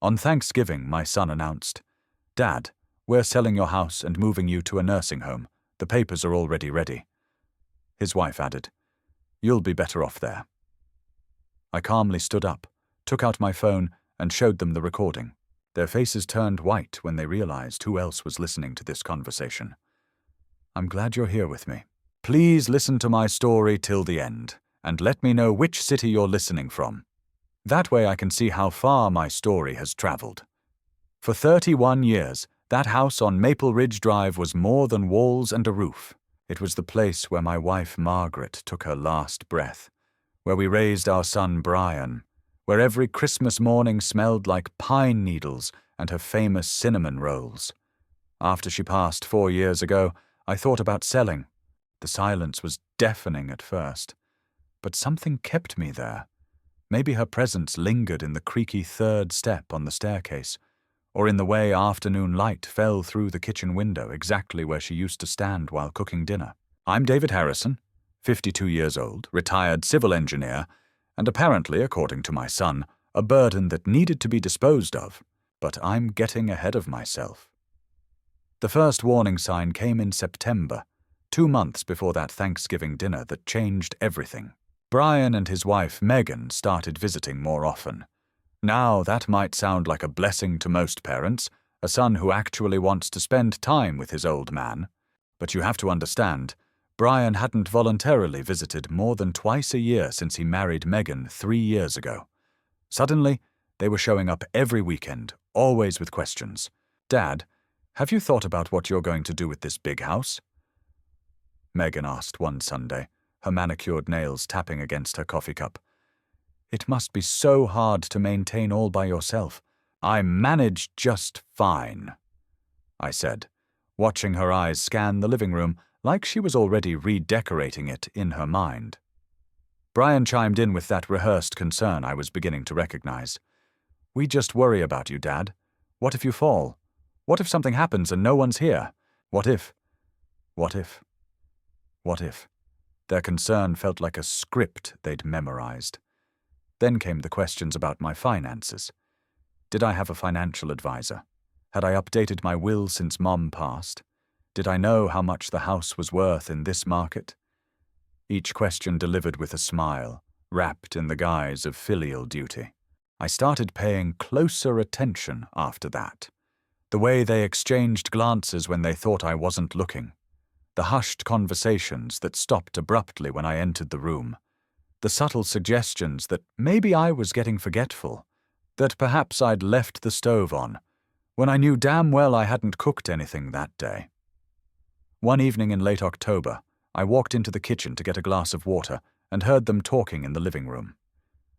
On Thanksgiving, my son announced, "Dad, we're selling your house and moving you to a nursing home. The papers are already ready." His wife added, "You'll be better off there." I calmly stood up, took out my phone, and showed them the recording. Their faces turned white when they realized who else was listening to this conversation. "I'm glad you're here with me. Please listen to my story till the end, and let me know which city you're listening from. That way I can see how far my story has traveled. For 31 years, that house on Maple Ridge Drive was more than walls and a roof. It was the place where my wife Margaret took her last breath, where we raised our son Brian, where every Christmas morning smelled like pine needles and her famous cinnamon rolls. After she passed 4 years ago, I thought about selling. The silence was deafening at first, but something kept me there. Maybe her presence lingered in the creaky third step on the staircase, or in the way afternoon light fell through the kitchen window exactly where she used to stand while cooking dinner. I'm David Harrison, 52 years old, retired civil engineer, and apparently, according to my son, a burden that needed to be disposed of, but I'm getting ahead of myself. The first warning sign came in September, 2 months before that Thanksgiving dinner that changed everything. Brian and his wife Megan started visiting more often. Now, that might sound like a blessing to most parents, a son who actually wants to spend time with his old man. But you have to understand, Brian hadn't voluntarily visited more than twice a year since he married Megan 3 years ago. Suddenly, they were showing up every weekend, always with questions. "Dad, have you thought about what you're going to do with this big house?" Megan asked one Sunday, her manicured nails tapping against her coffee cup. "It must be so hard to maintain all by yourself." "I manage just fine," I said, watching her eyes scan the living room like she was already redecorating it in her mind. Brian chimed in with that rehearsed concern I was beginning to recognize. "We just worry about you, Dad. What if you fall? What if something happens and no one's here? What if? What if? What if?" Their concern felt like a script they'd memorized. Then came the questions about my finances. Did I have a financial advisor? Had I updated my will since Mom passed? Did I know how much the house was worth in this market? Each question delivered with a smile, wrapped in the guise of filial duty. I started paying closer attention after that. The way they exchanged glances when they thought I wasn't looking. The hushed conversations that stopped abruptly when I entered the room. The subtle suggestions that maybe I was getting forgetful, that perhaps I'd left the stove on, when I knew damn well I hadn't cooked anything that day. One evening in late October, I walked into the kitchen to get a glass of water and heard them talking in the living room.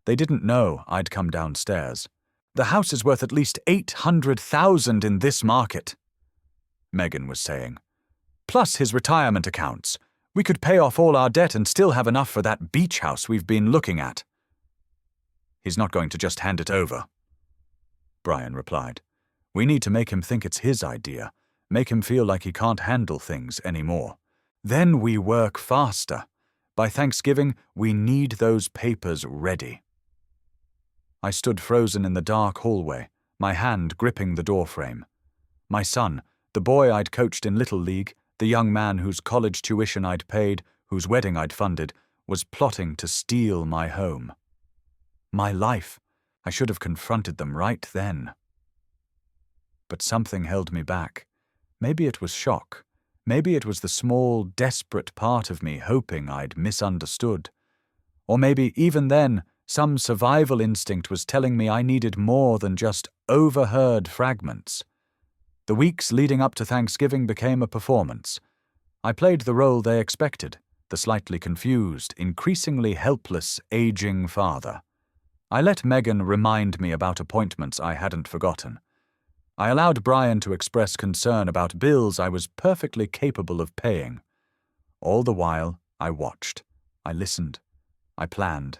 They didn't know I'd come downstairs. "The house is worth at least $800,000 in this market," Megan was saying. "Plus his retirement accounts. We could pay off all our debt and still have enough for that beach house we've been looking at." "He's not going to just hand it over," Brian replied. "We need to make him think it's his idea, make him feel like he can't handle things anymore. Then we work faster. By Thanksgiving, we need those papers ready." I stood frozen in the dark hallway, my hand gripping the doorframe. My son, the boy I'd coached in Little League, the young man whose college tuition I'd paid, whose wedding I'd funded, was plotting to steal my home. My life. I should have confronted them right then. But something held me back. Maybe it was shock. Maybe it was the small, desperate part of me hoping I'd misunderstood. Or maybe, even then, some survival instinct was telling me I needed more than just overheard fragments. The weeks leading up to Thanksgiving became a performance. I played the role they expected, the slightly confused, increasingly helpless, aging father. I let Megan remind me about appointments I hadn't forgotten. I allowed Brian to express concern about bills I was perfectly capable of paying. All the while, I watched. I listened. I planned.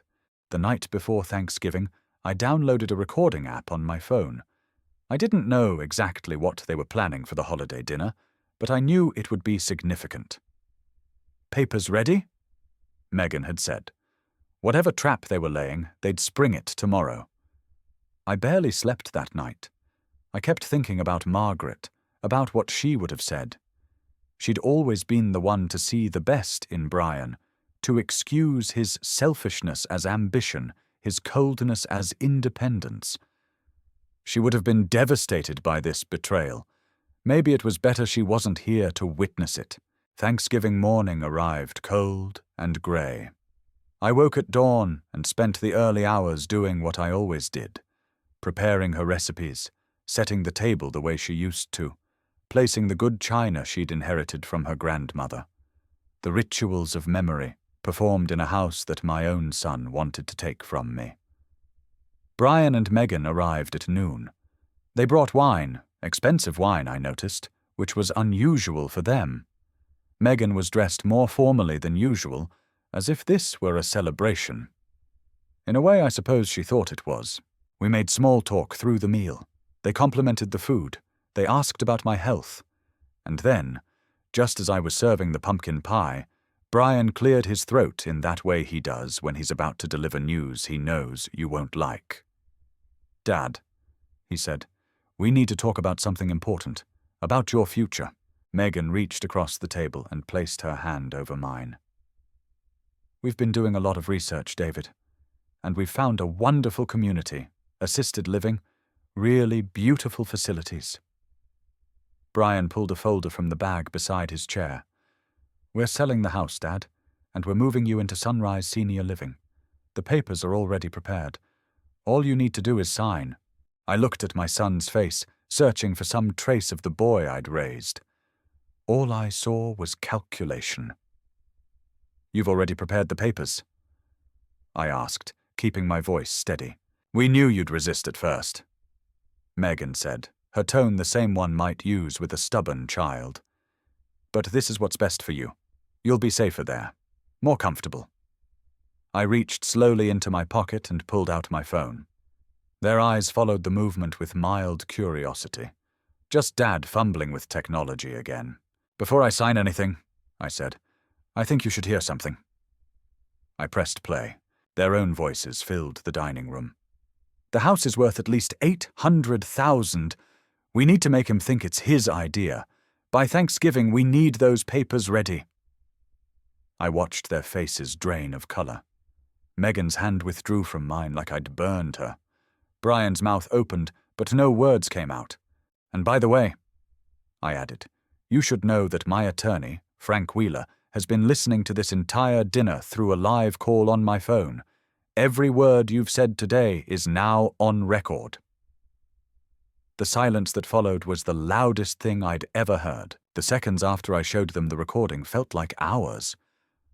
The night before Thanksgiving, I downloaded a recording app on my phone. I didn't know exactly what they were planning for the holiday dinner, but I knew it would be significant. "Papers ready?" Megan had said. Whatever trap they were laying, they'd spring it tomorrow. I barely slept that night. I kept thinking about Margaret, about what she would have said. She'd always been the one to see the best in Brian, to excuse his selfishness as ambition, his coldness as independence. She would have been devastated by this betrayal. Maybe it was better she wasn't here to witness it. Thanksgiving morning arrived cold and grey. I woke at dawn and spent the early hours doing what I always did, preparing her recipes, setting the table the way she used to, placing the good china she'd inherited from her grandmother. The rituals of memory, performed in a house that my own son wanted to take from me. Brian and Megan arrived at noon. They brought wine, expensive wine, I noticed, which was unusual for them. Megan was dressed more formally than usual, as if this were a celebration. In a way, I suppose she thought it was. We made small talk through the meal. They complimented the food. They asked about my health. And then, just as I was serving the pumpkin pie, Brian cleared his throat in that way he does when he's about to deliver news he knows you won't like. "Dad," he said, "we need to talk about something important, about your future." Megan reached across the table and placed her hand over mine. "We've been doing a lot of research, David, and we've found a wonderful community, assisted living, really beautiful facilities." Brian pulled a folder from the bag beside his chair. "We're selling the house, Dad, and we're moving you into Sunrise Senior Living. The papers are already prepared. All you need to do is sign." I looked at my son's face, searching for some trace of the boy I'd raised. All I saw was calculation. "You've already prepared the papers?" I asked, keeping my voice steady. "We knew you'd resist at first," Megan said, her tone the same one might use with a stubborn child. "But this is what's best for you. You'll be safer there, more comfortable." I reached slowly into my pocket and pulled out my phone. Their eyes followed the movement with mild curiosity. Just Dad fumbling with technology again. "Before I sign anything," I said, "I think you should hear something." I pressed play. Their own voices filled the dining room. "The house is worth at least $800,000. We need to make him think it's his idea. By Thanksgiving, we need those papers ready." I watched their faces drain of color. Megan's hand withdrew from mine like I'd burned her. Brian's mouth opened, but no words came out. "And by the way," I added, "you should know that my attorney, Frank Wheeler, has been listening to this entire dinner through a live call on my phone. Every word you've said today is now on record." The silence that followed was the loudest thing I'd ever heard. The seconds after I showed them the recording felt like hours.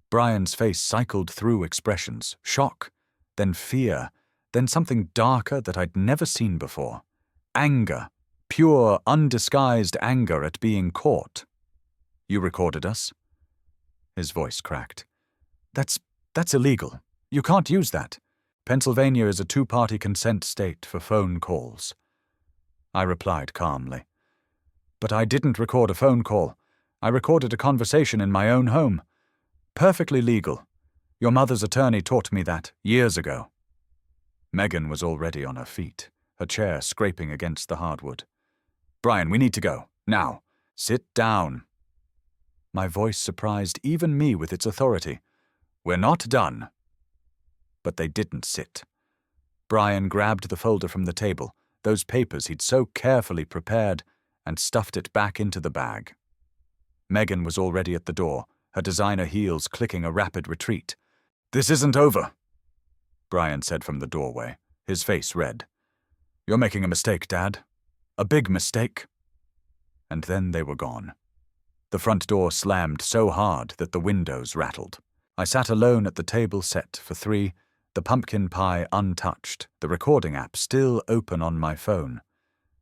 Brian's face cycled through expressions, shock, then fear, then something darker that I'd never seen before. Anger, pure, undisguised anger at being caught. "You recorded us?" His voice cracked. That's illegal. You can't use that. Pennsylvania is a two-party consent state for phone calls." I replied calmly. "But I didn't record a phone call. I recorded a conversation in my own home. Perfectly legal. Your mother's attorney taught me that years ago." Megan was already on her feet, her chair scraping against the hardwood. "Brian, we need to go. Now. Sit down." My voice surprised even me with its authority. "We're not done." But they didn't sit. Brian grabbed the folder from the table, those papers he'd so carefully prepared, and stuffed it back into the bag. Megan was already at the door, her designer heels clicking a rapid retreat. "This isn't over," Brian said from the doorway, his face red. "You're making a mistake, Dad. A big mistake." And then they were gone. The front door slammed so hard that the windows rattled. I sat alone at the table set for 3, the pumpkin pie untouched, the recording app still open on my phone.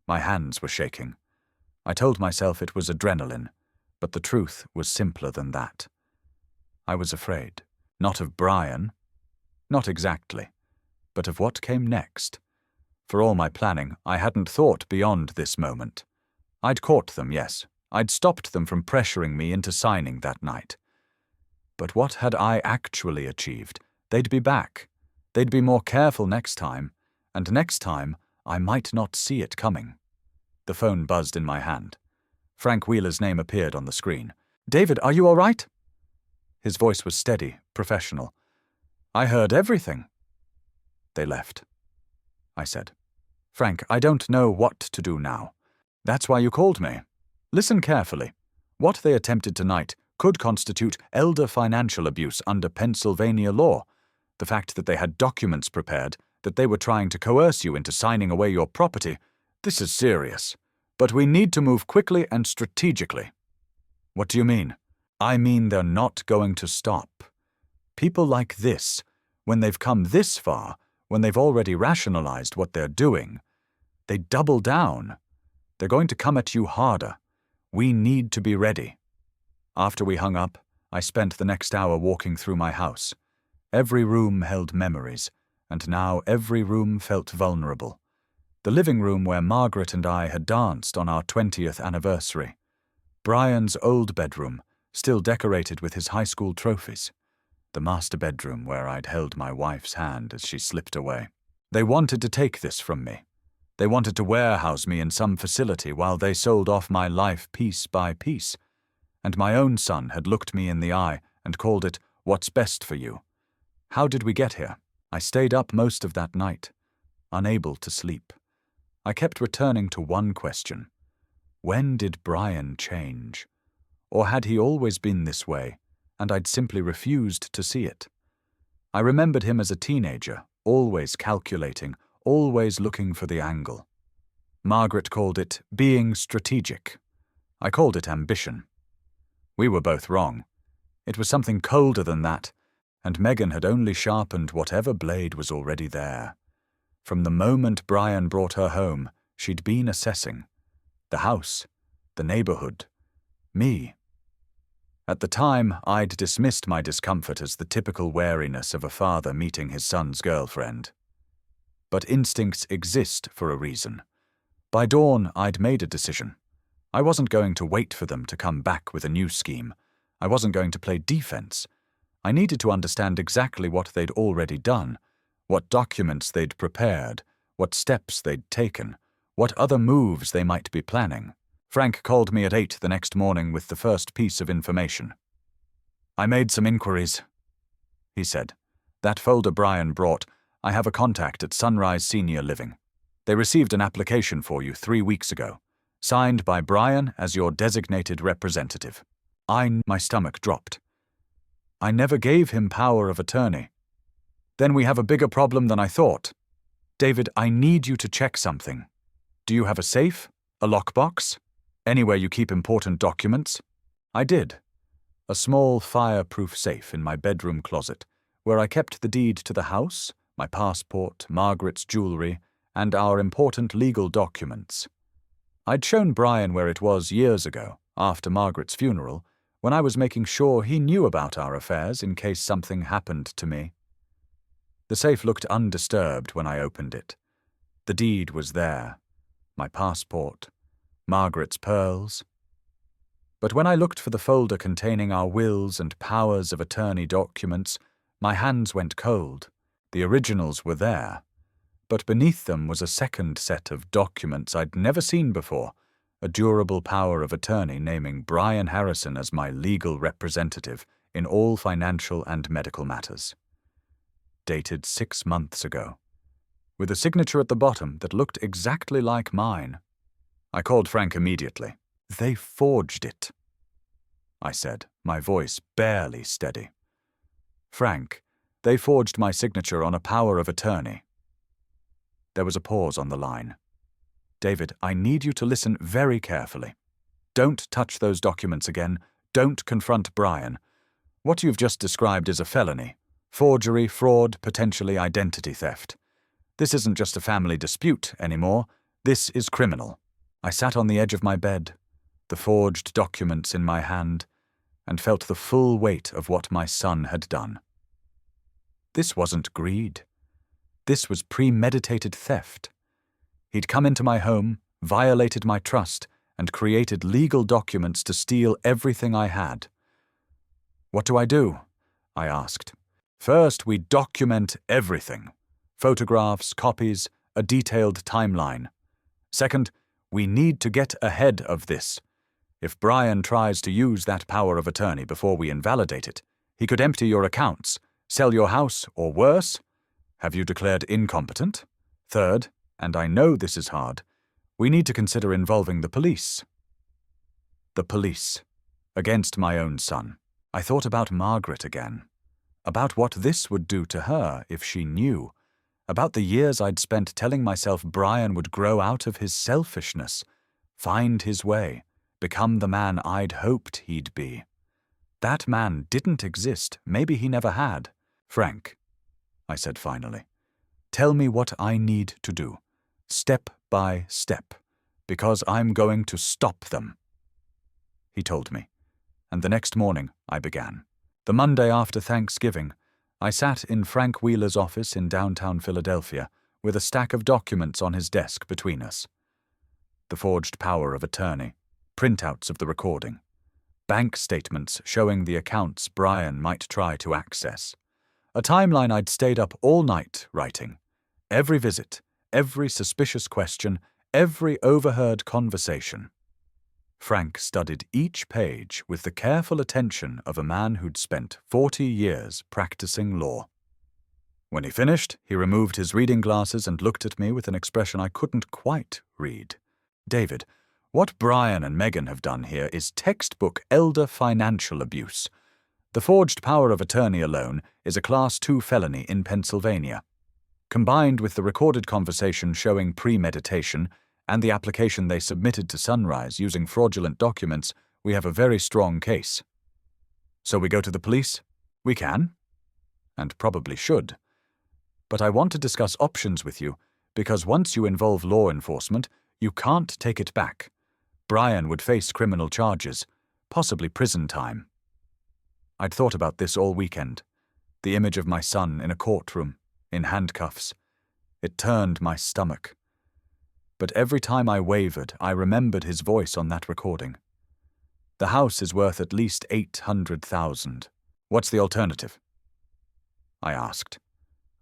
My hands were shaking. I told myself it was adrenaline, but the truth was simpler than that. I was afraid, not of Brian, not exactly, but of what came next. For all my planning, I hadn't thought beyond this moment. I'd caught them, yes. I'd stopped them from pressuring me into signing that night. But what had I actually achieved? They'd be back. They'd be more careful next time, and next time I might not see it coming. The phone buzzed in my hand. Frank Wheeler's name appeared on the screen. "David, are you all right?" His voice was steady, professional. "I heard everything." "They left," I said. "Frank, I don't know what to do now. That's why you called me. Listen carefully. What they attempted tonight could constitute elder financial abuse under Pennsylvania law. The fact that they had documents prepared, that they were trying to coerce you into signing away your property, this is serious. But we need to move quickly and strategically." "What do you mean?" "I mean they're not going to stop. People like this, when they've come this far, when they've already rationalized what they're doing, they double down. They're going to come at you harder. We need to be ready." After we hung up, I spent the next hour walking through my house. Every room held memories, and now every room felt vulnerable. The living room where Margaret and I had danced on our 20th anniversary. Brian's old bedroom, still decorated with his high school trophies. The master bedroom where I'd held my wife's hand as she slipped away. They wanted to take this from me. They wanted to warehouse me in some facility while they sold off my life piece by piece. And my own son had looked me in the eye and called it "what's best for you." How did we get here? I stayed up most of that night, unable to sleep. I kept returning to one question. When did Brian change? Or had he always been this way, and I'd simply refused to see it? I remembered him as a teenager, always calculating, always looking for the angle. Margaret called it being strategic. I called it ambition. We were both wrong. It was something colder than that, and Megan had only sharpened whatever blade was already there. From the moment Brian brought her home, she'd been assessing. The house, the neighborhood, me. At the time, I'd dismissed my discomfort as the typical wariness of a father meeting his son's girlfriend. But instincts exist for a reason. By dawn, I'd made a decision. I wasn't going to wait for them to come back with a new scheme. I wasn't going to play defense. I needed to understand exactly what they'd already done, what documents they'd prepared, what steps they'd taken, what other moves they might be planning. Frank called me at 8 the next morning with the first piece of information. "I made some inquiries," he said. "That folder Brian brought, I have a contact at Sunrise Senior Living. They received an application for you 3 weeks ago, signed by Brian as your designated representative." My stomach dropped. I never gave him power of attorney. "Then we have a bigger problem than I thought. David, I need you to check something. Do you have a safe? A lockbox? Anywhere you keep important documents?" I did. A small fireproof safe in my bedroom closet, where I kept the deed to the house, my passport, Margaret's jewelry, and our important legal documents. I'd shown Brian where it was years ago, after Margaret's funeral, when I was making sure he knew about our affairs in case something happened to me. The safe looked undisturbed when I opened it. The deed was there, my passport, Margaret's pearls. But when I looked for the folder containing our wills and powers of attorney documents, my hands went cold. The originals were there, but beneath them was a second set of documents I'd never seen before, a durable power of attorney naming Brian Harrison as my legal representative in all financial and medical matters. Dated 6 months ago, with a signature at the bottom that looked exactly like mine. I called Frank immediately. "They forged it," I said, my voice barely steady. "Frank, they forged my signature on a power of attorney." There was a pause on the line. "David, I need you to listen very carefully. Don't touch those documents again. Don't confront Brian. What you've just described is a felony. Forgery, fraud, potentially identity theft. This isn't just a family dispute anymore. This is criminal." I sat on the edge of my bed, the forged documents in my hand, and felt the full weight of what my son had done. This wasn't greed. This was premeditated theft. He'd come into my home, violated my trust, and created legal documents to steal everything I had. "What do I do?" I asked. "First, we document everything. Photographs, copies, a detailed timeline. Second, we need to get ahead of this. If Brian tries to use that power of attorney before we invalidate it, he could empty your accounts, sell your house, or worse, have you declared incompetent. Third, and I know this is hard, we need to consider involving the police. The police. Against my own son. I thought about Margaret again. About what this would do to her if she knew. About the years I'd spent telling myself Brian would grow out of his selfishness, find his way, become the man I'd hoped he'd be. That man didn't exist. Maybe he never had. Frank, I said finally, tell me what I need to do, step by step, because I'm going to stop them. He told me, and the next morning I began. The Monday after Thanksgiving, I sat in Frank Wheeler's office in downtown Philadelphia with a stack of documents on his desk between us. The forged power of attorney, printouts of the recording, bank statements showing the accounts Brian might try to access, a timeline I'd stayed up all night writing, every visit, every suspicious question, every overheard conversation. Frank studied each page with the careful attention of a man who'd spent 40 years practicing law. When he finished, he removed his reading glasses and looked at me with an expression I couldn't quite read. David, what Brian and Megan have done here is textbook elder financial abuse. The forged power of attorney alone is a Class 2 felony in Pennsylvania. Combined with the recorded conversation showing premeditation and the application they submitted to Sunrise using fraudulent documents, we have a very strong case. So we go to the police? We can, and probably should. But I want to discuss options with you, because once you involve law enforcement, you can't take it back. Brian would face criminal charges, possibly prison time. I'd thought about this all weekend. The image of my son in a courtroom, in handcuffs. It turned my stomach. But every time I wavered, I remembered his voice on that recording. The house is worth at least $800,000. What's the alternative? I asked.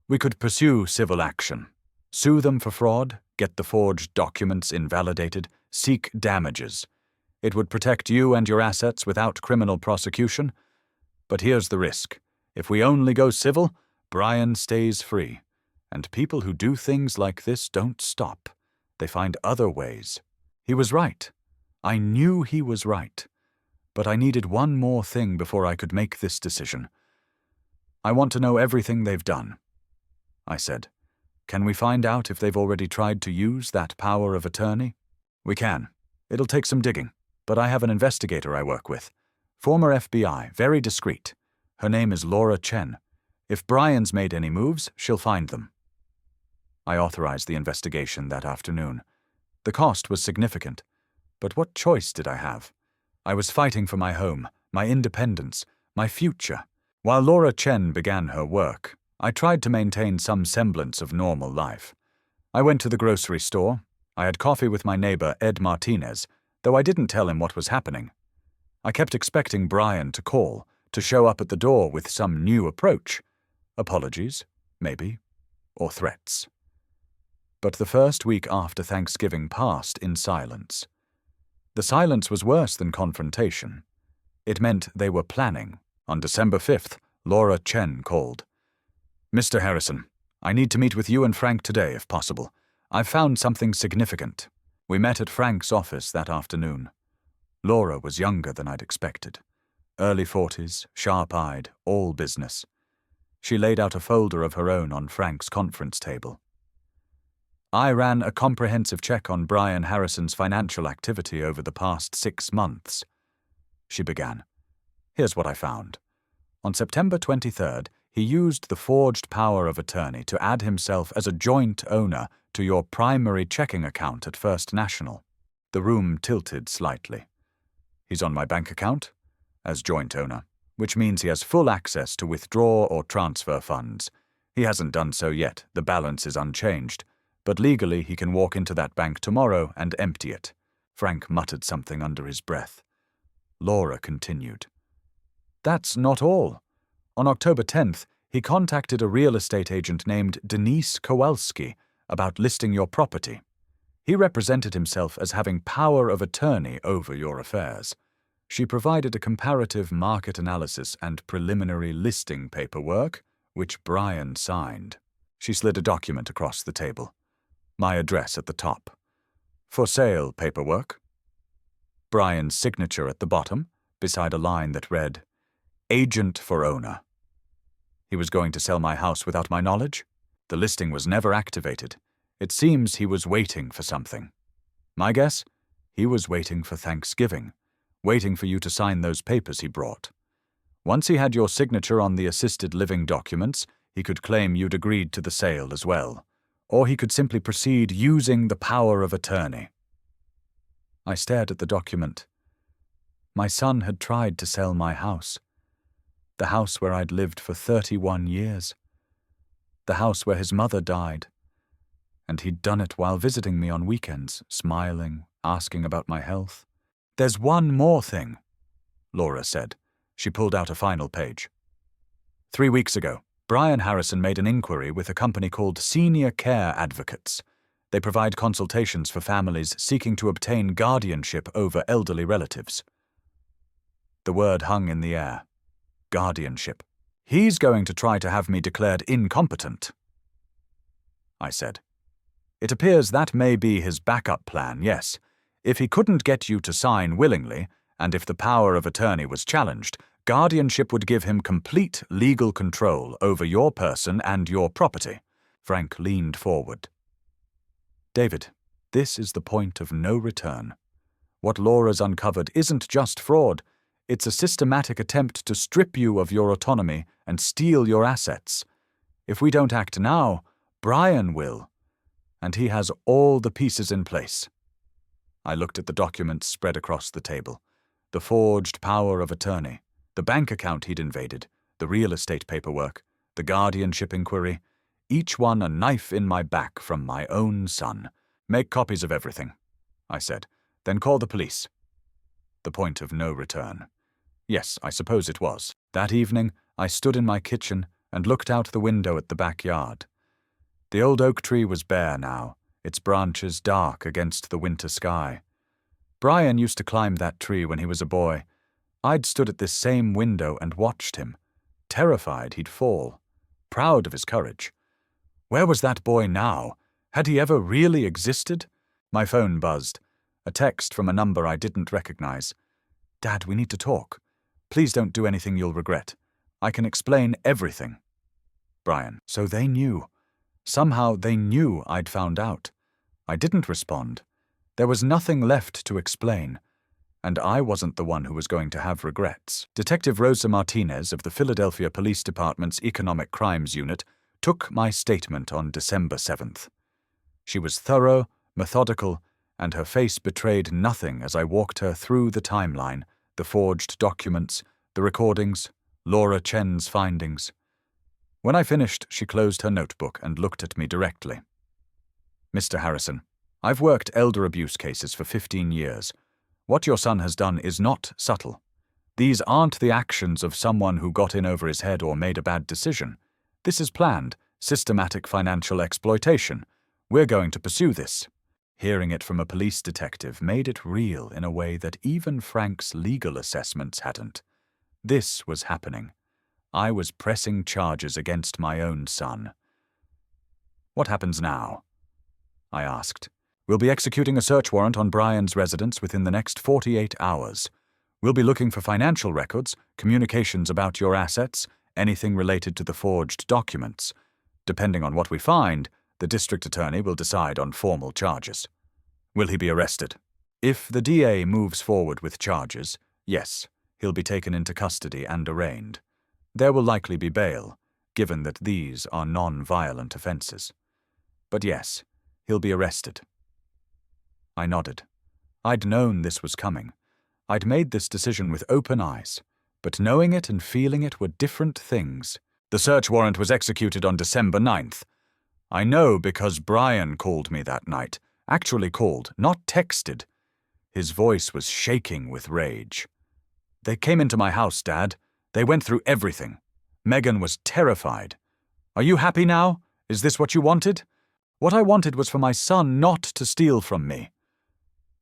We could pursue civil action. Sue them for fraud, get the forged documents invalidated, seek damages. It would protect you and your assets without criminal prosecution. But here's the risk. If we only go civil, Brian stays free. And people who do things like this don't stop. They find other ways. He was right. I knew he was right. But I needed one more thing before I could make this decision. I want to know everything they've done. I said, can we find out if they've already tried to use that power of attorney? We can. It'll take some digging, but I have an investigator I work with. Former FBI, very discreet. Her name is Laura Chen. If Brian's made any moves, she'll find them. I authorized the investigation that afternoon. The cost was significant, but what choice did I have? I was fighting for my home, my independence, my future. While Laura Chen began her work, I tried to maintain some semblance of normal life. I went to the grocery store. I had coffee with my neighbor Ed Martinez, though I didn't tell him what was happening. I kept expecting Brian to call, to show up at the door with some new approach. Apologies, maybe, or threats. But the first week after Thanksgiving passed in silence. The silence was worse than confrontation. It meant they were planning. On December 5th, Laura Chen called. Mr. Harrison, I need to meet with you and Frank today, if possible. I've found something significant. We met at Frank's office that afternoon. Laura was younger than I'd expected. Early 40s, sharp-eyed, all business. She laid out a folder of her own on Frank's conference table. I ran a comprehensive check on Brian Harrison's financial activity over the past 6 months. She began. Here's what I found. On September 23rd, he used the forged power of attorney to add himself as a joint owner to your primary checking account at First National. The room tilted slightly. He's on my bank account as joint owner, which means he has full access to withdraw or transfer funds. He hasn't done so yet. The balance is unchanged. But legally he can walk into that bank tomorrow and empty it. Frank muttered something under his breath. Laura continued. That's not all. On October 10th, he contacted a real estate agent named Denise Kowalski about listing your property. He represented himself as having power of attorney over your affairs. She provided a comparative market analysis and preliminary listing paperwork, which Brian signed. She slid a document across the table. My address at the top. For sale paperwork. Brian's signature at the bottom, beside a line that read, Agent for owner. He was going to sell my house without my knowledge? The listing was never activated. It seems he was waiting for something. My guess? He was waiting for Thanksgiving, waiting for you to sign those papers he brought. Once he had your signature on the assisted living documents, he could claim you'd agreed to the sale as well. Or he could simply proceed using the power of attorney. I stared at the document. My son had tried to sell my house. The house where I'd lived for 31 years. The house where his mother died. And he'd done it while visiting me on weekends, smiling, asking about my health. There's one more thing, Laura said. She pulled out a final page. 3 weeks ago, Brian Harrison made an inquiry with a company called Senior Care Advocates. They provide consultations for families seeking to obtain guardianship over elderly relatives. The word hung in the air. Guardianship. He's going to try to have me declared incompetent, I said. It appears that may be his backup plan, yes. If he couldn't get you to sign willingly, and if the power of attorney was challenged, guardianship would give him complete legal control over your person and your property. Frank leaned forward. David, this is the point of no return. What Laura's uncovered isn't just fraud. It's a systematic attempt to strip you of your autonomy and steal your assets. If we don't act now, Brian will. And he has all the pieces in place. I looked at the documents spread across the table. The forged power of attorney, the bank account he'd invaded, the real estate paperwork, the guardianship inquiry, each one a knife in my back from my own son. Make copies of everything, I said, then call the police. The point of no return. Yes, I suppose it was. That evening, I stood in my kitchen and looked out the window at the backyard. The old oak tree was bare now, its branches dark against the winter sky. Brian used to climb that tree when he was a boy. I'd stood at this same window and watched him, terrified he'd fall, proud of his courage. Where was that boy now? Had he ever really existed? My phone buzzed. A text from a number I didn't recognize. Dad, we need to talk. Please don't do anything you'll regret. I can explain everything. Brian, so they knew. Somehow they knew I'd found out. I didn't respond. There was nothing left to explain. And I wasn't the one who was going to have regrets. Detective Rosa Martinez of the Philadelphia Police Department's Economic Crimes Unit took my statement on December 7th. She was thorough, methodical, and her face betrayed nothing as I walked her through the timeline, the forged documents, the recordings, Laura Chen's findings. When I finished, she closed her notebook and looked at me directly. Mr. Harrison, I've worked elder abuse cases for 15 years. What your son has done is not subtle. These aren't the actions of someone who got in over his head or made a bad decision. This is planned, systematic financial exploitation. We're going to pursue this. Hearing it from a police detective made it real in a way that even Frank's legal assessments hadn't. This was happening. I was pressing charges against my own son. What happens now? I asked. We'll be executing a search warrant on Brian's residence within the next 48 hours. We'll be looking for financial records, communications about your assets, anything related to the forged documents. Depending on what we find, the district attorney will decide on formal charges. Will he be arrested? If the DA moves forward with charges, yes, he'll be taken into custody and arraigned. There will likely be bail, given that these are non-violent offenses. But yes, he'll be arrested. I nodded. I'd known this was coming. I'd made this decision with open eyes, but knowing it and feeling it were different things. The search warrant was executed on December 9th. I know because Brian called me that night. Actually called, not texted. His voice was shaking with rage. They came into my house, Dad. They went through everything. Megan was terrified. Are you happy now? Is this what you wanted? What I wanted was for my son not to steal from me.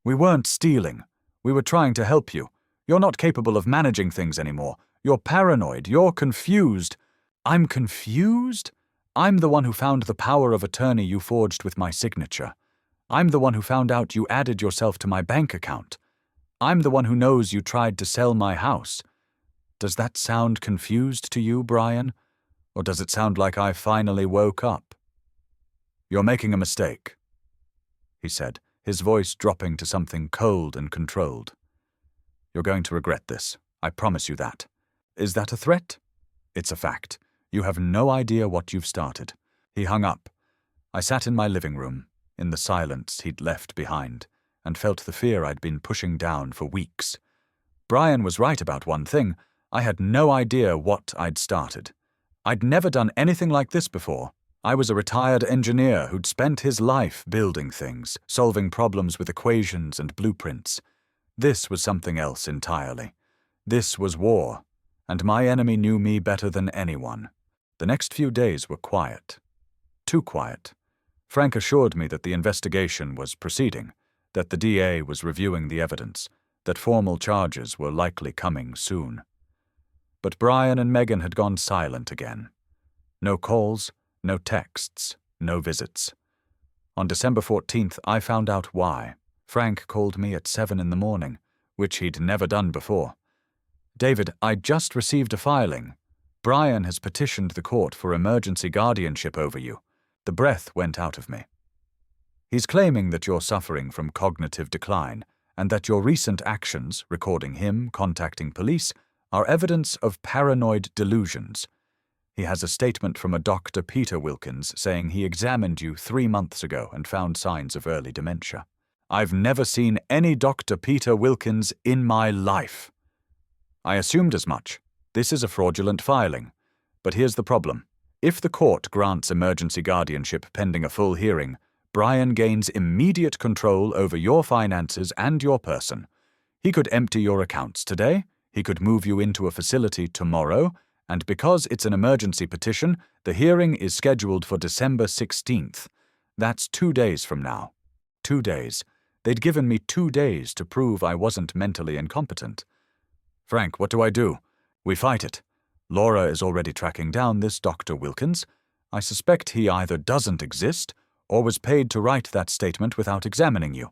We weren't stealing. We were trying to help you. You're not capable of managing things anymore. You're paranoid. You're confused. I'm confused? I'm the one who found the power of attorney you forged with my signature. I'm the one who found out you added yourself to my bank account. I'm the one who knows you tried to sell my house. Does that sound confused to you, Brian? Or does it sound like I finally woke up? You're making a mistake, he said, his voice dropping to something cold and controlled. You're going to regret this. I promise you that. Is that a threat? It's a fact. You have no idea what you've started. He hung up. I sat in my living room, in the silence he'd left behind, and felt the fear I'd been pushing down for weeks. Brian was right about one thing. I had no idea what I'd started. I'd never done anything like this before. I was a retired engineer who'd spent his life building things, solving problems with equations and blueprints. This was something else entirely. This was war, and my enemy knew me better than anyone. The next few days were quiet. Too quiet. Frank assured me that the investigation was proceeding, that the DA was reviewing the evidence, that formal charges were likely coming soon. But Brian and Megan had gone silent again. No calls, no texts, no visits. On December 14th, I found out why. Frank called me at 7 in the morning, which he'd never done before. David, I just received a filing. Brian has petitioned the court for emergency guardianship over you. The breath went out of me. He's claiming that you're suffering from cognitive decline, and that your recent actions, recording him contacting police, are evidence of paranoid delusions. He has a statement from a Dr. Peter Wilkins saying he examined you 3 months ago and found signs of early dementia. I've never seen any Dr. Peter Wilkins in my life. I assumed as much. This is a fraudulent filing. But here's the problem. If the court grants emergency guardianship pending a full hearing, Brian gains immediate control over your finances and your person. He could empty your accounts today, he could move you into a facility tomorrow, and because it's an emergency petition, the hearing is scheduled for December 16th. That's 2 days from now. 2 days. They'd given me 2 days to prove I wasn't mentally incompetent. Frank, what do I do? We fight it. Laura is already tracking down this Dr. Wilkins. I suspect he either doesn't exist or was paid to write that statement without examining you.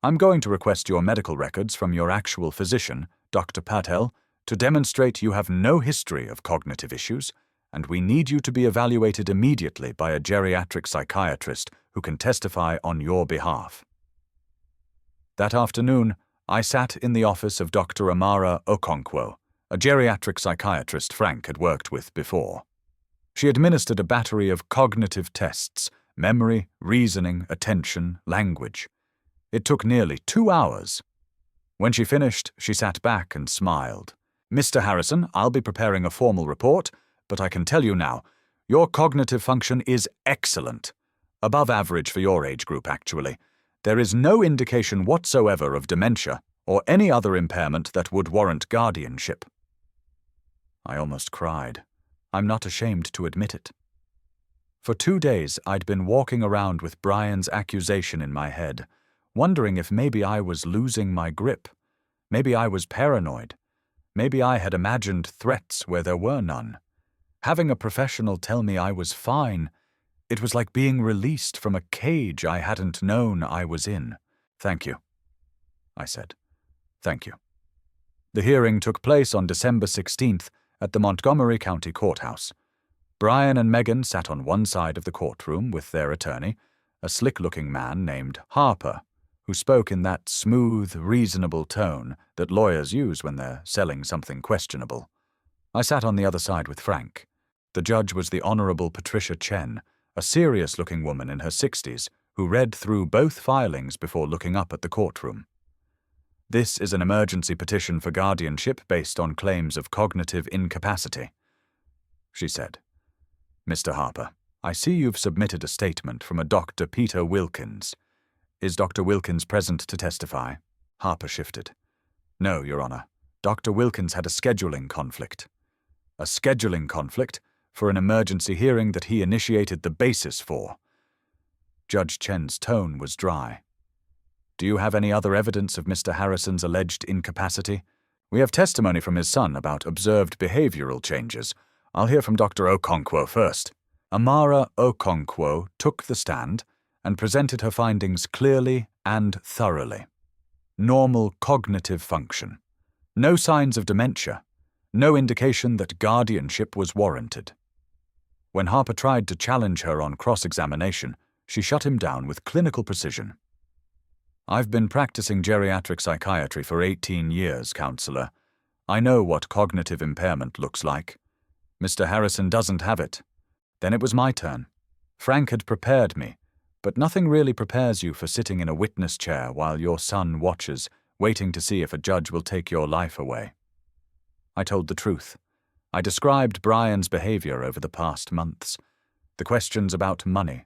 I'm going to request your medical records from your actual physician, Dr. Patel, to demonstrate you have no history of cognitive issues, and we need you to be evaluated immediately by a geriatric psychiatrist who can testify on your behalf. That afternoon, I sat in the office of Dr. Amara Okonkwo, a geriatric psychiatrist Frank had worked with before. She administered a battery of cognitive tests: memory, reasoning, attention, language. It took nearly 2 hours. When she finished, she sat back and smiled. Mr. Harrison, I'll be preparing a formal report, but I can tell you now, your cognitive function is excellent. Above average for your age group, actually. There is no indication whatsoever of dementia or any other impairment that would warrant guardianship. I almost cried. I'm not ashamed to admit it. For 2 days, I'd been walking around with Brian's accusation in my head, wondering if maybe I was losing my grip. Maybe I was paranoid. Maybe I had imagined threats where there were none. Having a professional tell me I was fine, it was like being released from a cage I hadn't known I was in. Thank you, I said. Thank you. The hearing took place on December 16th at the Montgomery County Courthouse. Brian and Megan sat on one side of the courtroom with their attorney, a slick-looking man named Harper, who spoke in that smooth, reasonable tone that lawyers use when they're selling something questionable. I sat on the other side with Frank. The judge was the Honorable Patricia Chen, a serious-looking woman in her 60s who read through both filings before looking up at the courtroom. This is an emergency petition for guardianship based on claims of cognitive incapacity, she said. Mr. Harper, I see you've submitted a statement from a Dr. Peter Wilkins. Is Dr. Wilkins present to testify? Harper shifted. No, Your Honor. Dr. Wilkins had a scheduling conflict. A scheduling conflict for an emergency hearing that he initiated the basis for. Judge Chen's tone was dry. Do you have any other evidence of Mr. Harrison's alleged incapacity? We have testimony from his son about observed behavioral changes. I'll hear from Dr. Okonkwo first. Amara Okonkwo took the stand and presented her findings clearly and thoroughly. Normal cognitive function. No signs of dementia. No indication that guardianship was warranted. When Harper tried to challenge her on cross-examination, she shut him down with clinical precision. I've been practicing geriatric psychiatry for 18 years, counselor. I know what cognitive impairment looks like. Mr. Harrison doesn't have it. Then it was my turn. Frank had prepared me, but nothing really prepares you for sitting in a witness chair while your son watches, waiting to see if a judge will take your life away. I told the truth. I described Brian's behavior over the past months. The questions about money,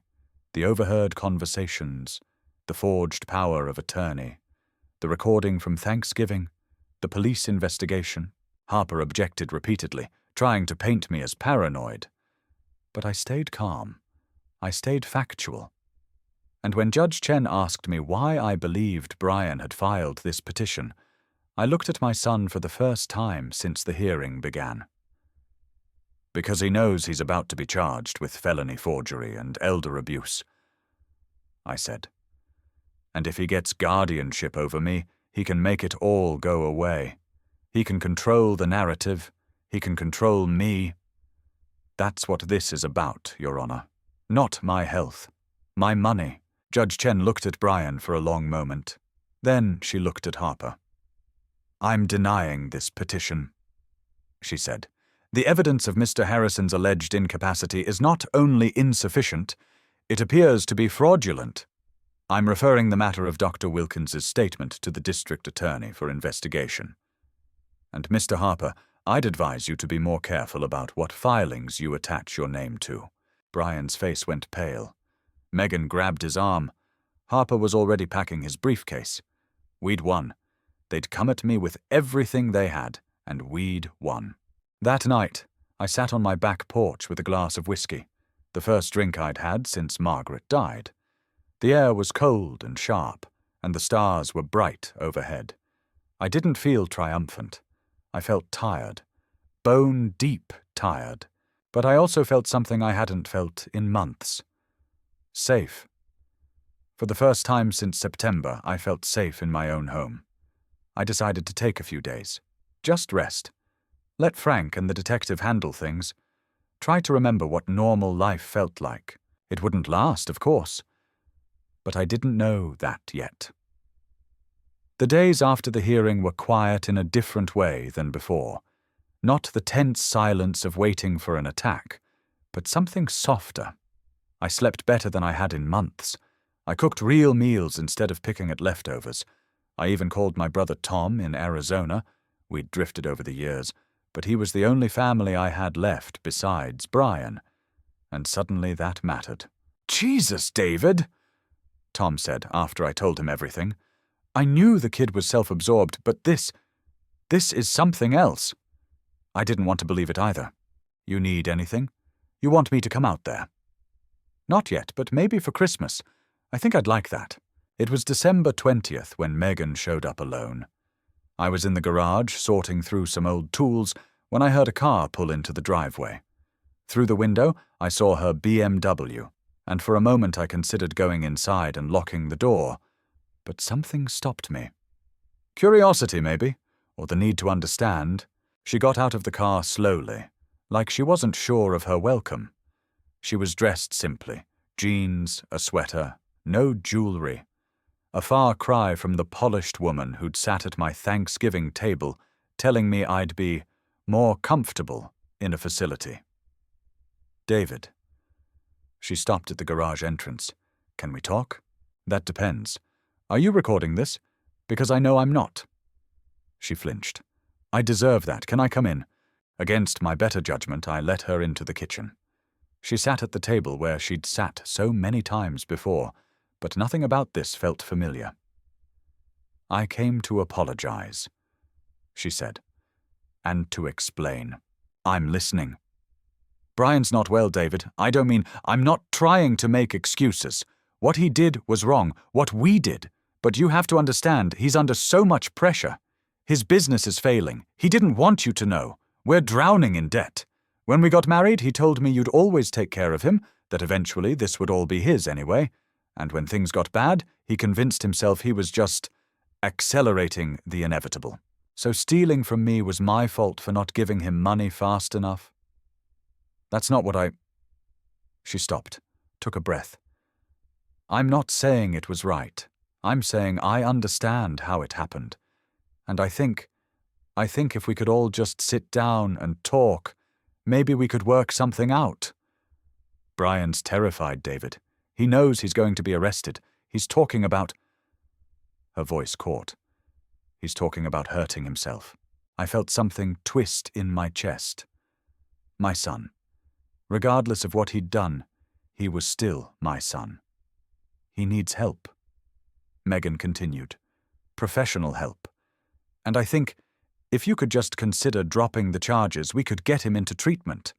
the overheard conversations, the forged power of attorney, the recording from Thanksgiving, the police investigation. Harper objected repeatedly, trying to paint me as paranoid. But I stayed calm. I stayed factual. And when Judge Chen asked me why I believed Brian had filed this petition, I looked at my son for the first time since the hearing began. Because he knows he's about to be charged with felony forgery and elder abuse, I said. And if he gets guardianship over me, he can make it all go away. He can control the narrative. He can control me. That's what this is about, Your Honor. Not my health. My money. Judge Chen looked at Brian for a long moment. Then she looked at Harper. I'm denying this petition, she said. The evidence of Mr. Harrison's alleged incapacity is not only insufficient, it appears to be fraudulent. I'm referring the matter of Dr. Wilkins's statement to the district attorney for investigation. And Mr. Harper, I'd advise you to be more careful about what filings you attach your name to. Brian's face went pale. Megan grabbed his arm. Harper was already packing his briefcase. We'd won. They'd come at me with everything they had, and we'd won. That night, I sat on my back porch with a glass of whiskey, the first drink I'd had since Margaret died. The air was cold and sharp, and the stars were bright overhead. I didn't feel triumphant. I felt tired, bone-deep tired, but I also felt something I hadn't felt in months. Safe. For the first time since September, I felt safe in my own home. I decided to take a few days. Just rest. Let Frank and the detective handle things. Try to remember what normal life felt like. It wouldn't last, of course. But I didn't know that yet. The days after the hearing were quiet in a different way than before. Not the tense silence of waiting for an attack, but something softer. I slept better than I had in months. I cooked real meals instead of picking at leftovers. I even called my brother Tom in Arizona. We'd drifted over the years, but he was the only family I had left besides Brian. And suddenly that mattered. "Jesus, David," Tom said after I told him everything. "I knew the kid was self-absorbed, but this is something else." I didn't want to believe it either. "You need anything? You want me to come out there?" "Not yet, but maybe for Christmas. I think I'd like that." It was December 20th when Megan showed up alone. I was in the garage sorting through some old tools when I heard a car pull into the driveway. Through the window, I saw her BMW, and for a moment I considered going inside and locking the door, but something stopped me. Curiosity, maybe, or the need to understand. She got out of the car slowly, like she wasn't sure of her welcome. She was dressed simply, jeans, a sweater, no jewelry. A far cry from the polished woman who'd sat at my Thanksgiving table telling me I'd be more comfortable in a facility. "David." She stopped at the garage entrance. "Can we talk?" "That depends. Are you recording this? Because I know I'm not." She flinched. "I deserve that. Can I come in?" Against my better judgment, I let her into the kitchen. She sat at the table where she'd sat so many times before, but nothing about this felt familiar. "I came to apologize," she said, "and to explain. I'm listening." "Brian's not well, David. I don't mean, I'm not trying to make excuses. What he did was wrong, what we did. But you have to understand, he's under so much pressure. His business is failing. He didn't want you to know. We're drowning in debt. When we got married, he told me you'd always take care of him, that eventually this would all be his anyway. And when things got bad, he convinced himself he was just accelerating the inevitable. So stealing from me was my fault for not giving him money fast enough. That's not what I... She stopped, took a breath. I'm not saying it was right. I'm saying I understand how it happened. And I think if we could all just sit down and talk, maybe we could work something out. Brian's terrified, David. He knows he's going to be arrested. He's talking about... Her voice caught. He's talking about hurting himself. I felt something twist in my chest. My son. Regardless of what he'd done, he was still my son. He needs help. Megan continued. Professional help. And I think, if you could just consider dropping the charges, we could get him into treatment.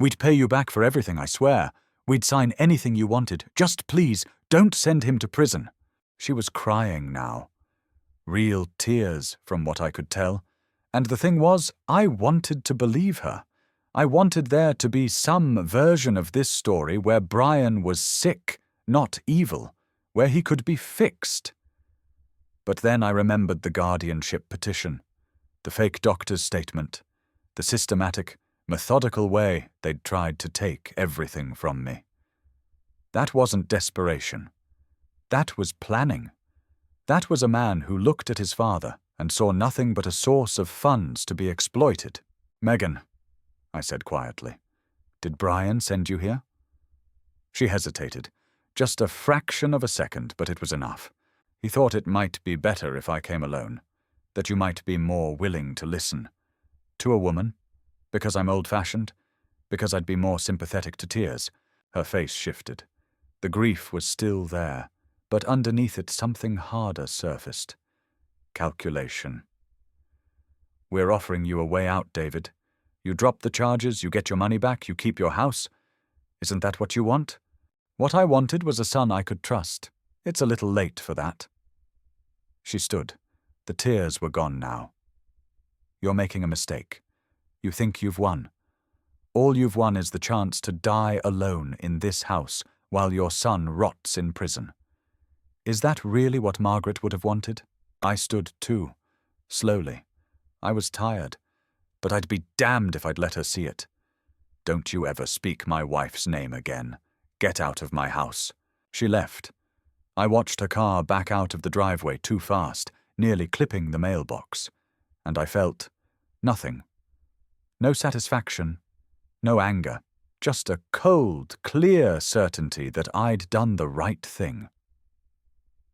We'd pay you back for everything, I swear. We'd sign anything you wanted. Just please, don't send him to prison. She was crying now. Real tears, from what I could tell. And the thing was, I wanted to believe her. I wanted there to be some version of this story where Brian was sick, not evil, where he could be fixed. But then I remembered the guardianship petition, the fake doctor's statement, the systematic, methodical way they'd tried to take everything from me. That wasn't desperation. That was planning. That was a man who looked at his father and saw nothing but a source of funds to be exploited. Megan, I said quietly, did Brian send you here? She hesitated, just a fraction of a second, but it was enough. He thought it might be better if I came alone, that you might be more willing to listen. To a woman? Because I'm old-fashioned? Because I'd be more sympathetic to tears? Her face shifted. The grief was still there, but underneath it something harder surfaced. Calculation. We're offering you a way out, David. You drop the charges, you get your money back, you keep your house. Isn't that what you want? What I wanted was a son I could trust. It's a little late for that. She stood. The tears were gone now. You're making a mistake. You think you've won. All you've won is the chance to die alone in this house while your son rots in prison. Is that really what Margaret would have wanted? I stood too, slowly. I was tired, but I'd be damned if I'd let her see it. Don't you ever speak my wife's name again. Get out of my house. She left. I watched her car back out of the driveway too fast, nearly clipping the mailbox, and I felt nothing. No satisfaction, no anger, just a cold, clear certainty that I'd done the right thing.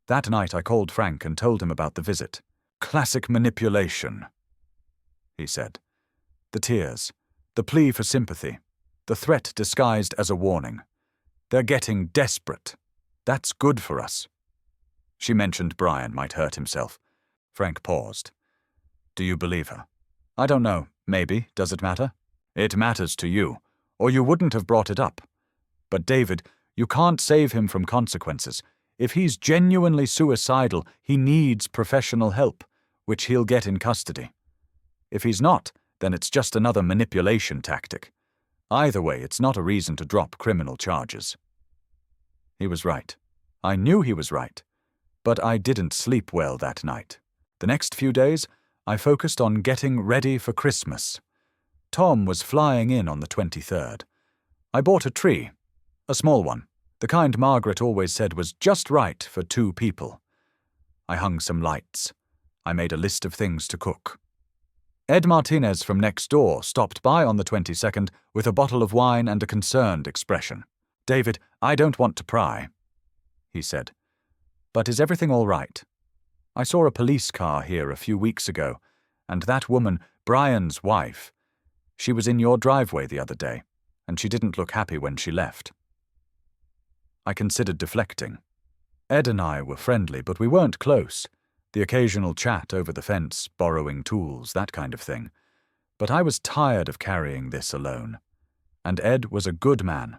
That night I called Frank and told him about the visit. Classic manipulation, he said. The tears, the plea for sympathy, the threat disguised as a warning. They're getting desperate. That's good for us. She mentioned Brian might hurt himself. Frank paused. Do you believe her? I don't know. Maybe. Does it matter? It matters to you, or you wouldn't have brought it up. But David, you can't save him from consequences. If he's genuinely suicidal, he needs professional help, which he'll get in custody. If he's not, then it's just another manipulation tactic. Either way, it's not a reason to drop criminal charges. He was right. I knew he was right. But I didn't sleep well that night. The next few days, I focused on getting ready for Christmas. Tom was flying in on the 23rd. I bought a tree, a small one, the kind Margaret always said was just right for 2 people. I hung some lights. I made a list of things to cook. Ed Martinez from next door stopped by on the 22nd with a bottle of wine and a concerned expression. David, I don't want to pry, he said. But is everything all right? I saw a police car here a few weeks ago, and that woman, Brian's wife, she was in your driveway the other day, and she didn't look happy when she left. I considered deflecting. Ed and I were friendly, but we weren't close. The occasional chat over the fence, borrowing tools, that kind of thing. But I was tired of carrying this alone. And Ed was a good man.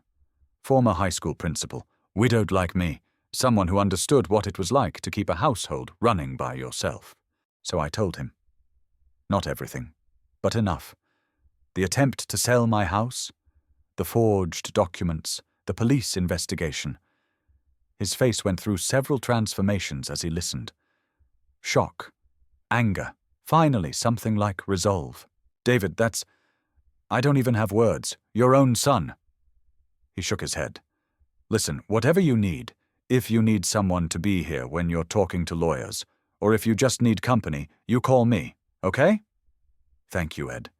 Former high school principal, widowed like me, Someone who understood what it was like to keep a household running by yourself. So I told him. Not everything, but enough. The attempt to sell my house, the forged documents, the police investigation. His face went through several transformations as he listened. Shock, anger, finally something like resolve. David, I don't even have words. Your own son. He shook his head. Listen, whatever you need, if you need someone to be here when you're talking to lawyers, or if you just need company, you call me, okay? Thank you, Ed.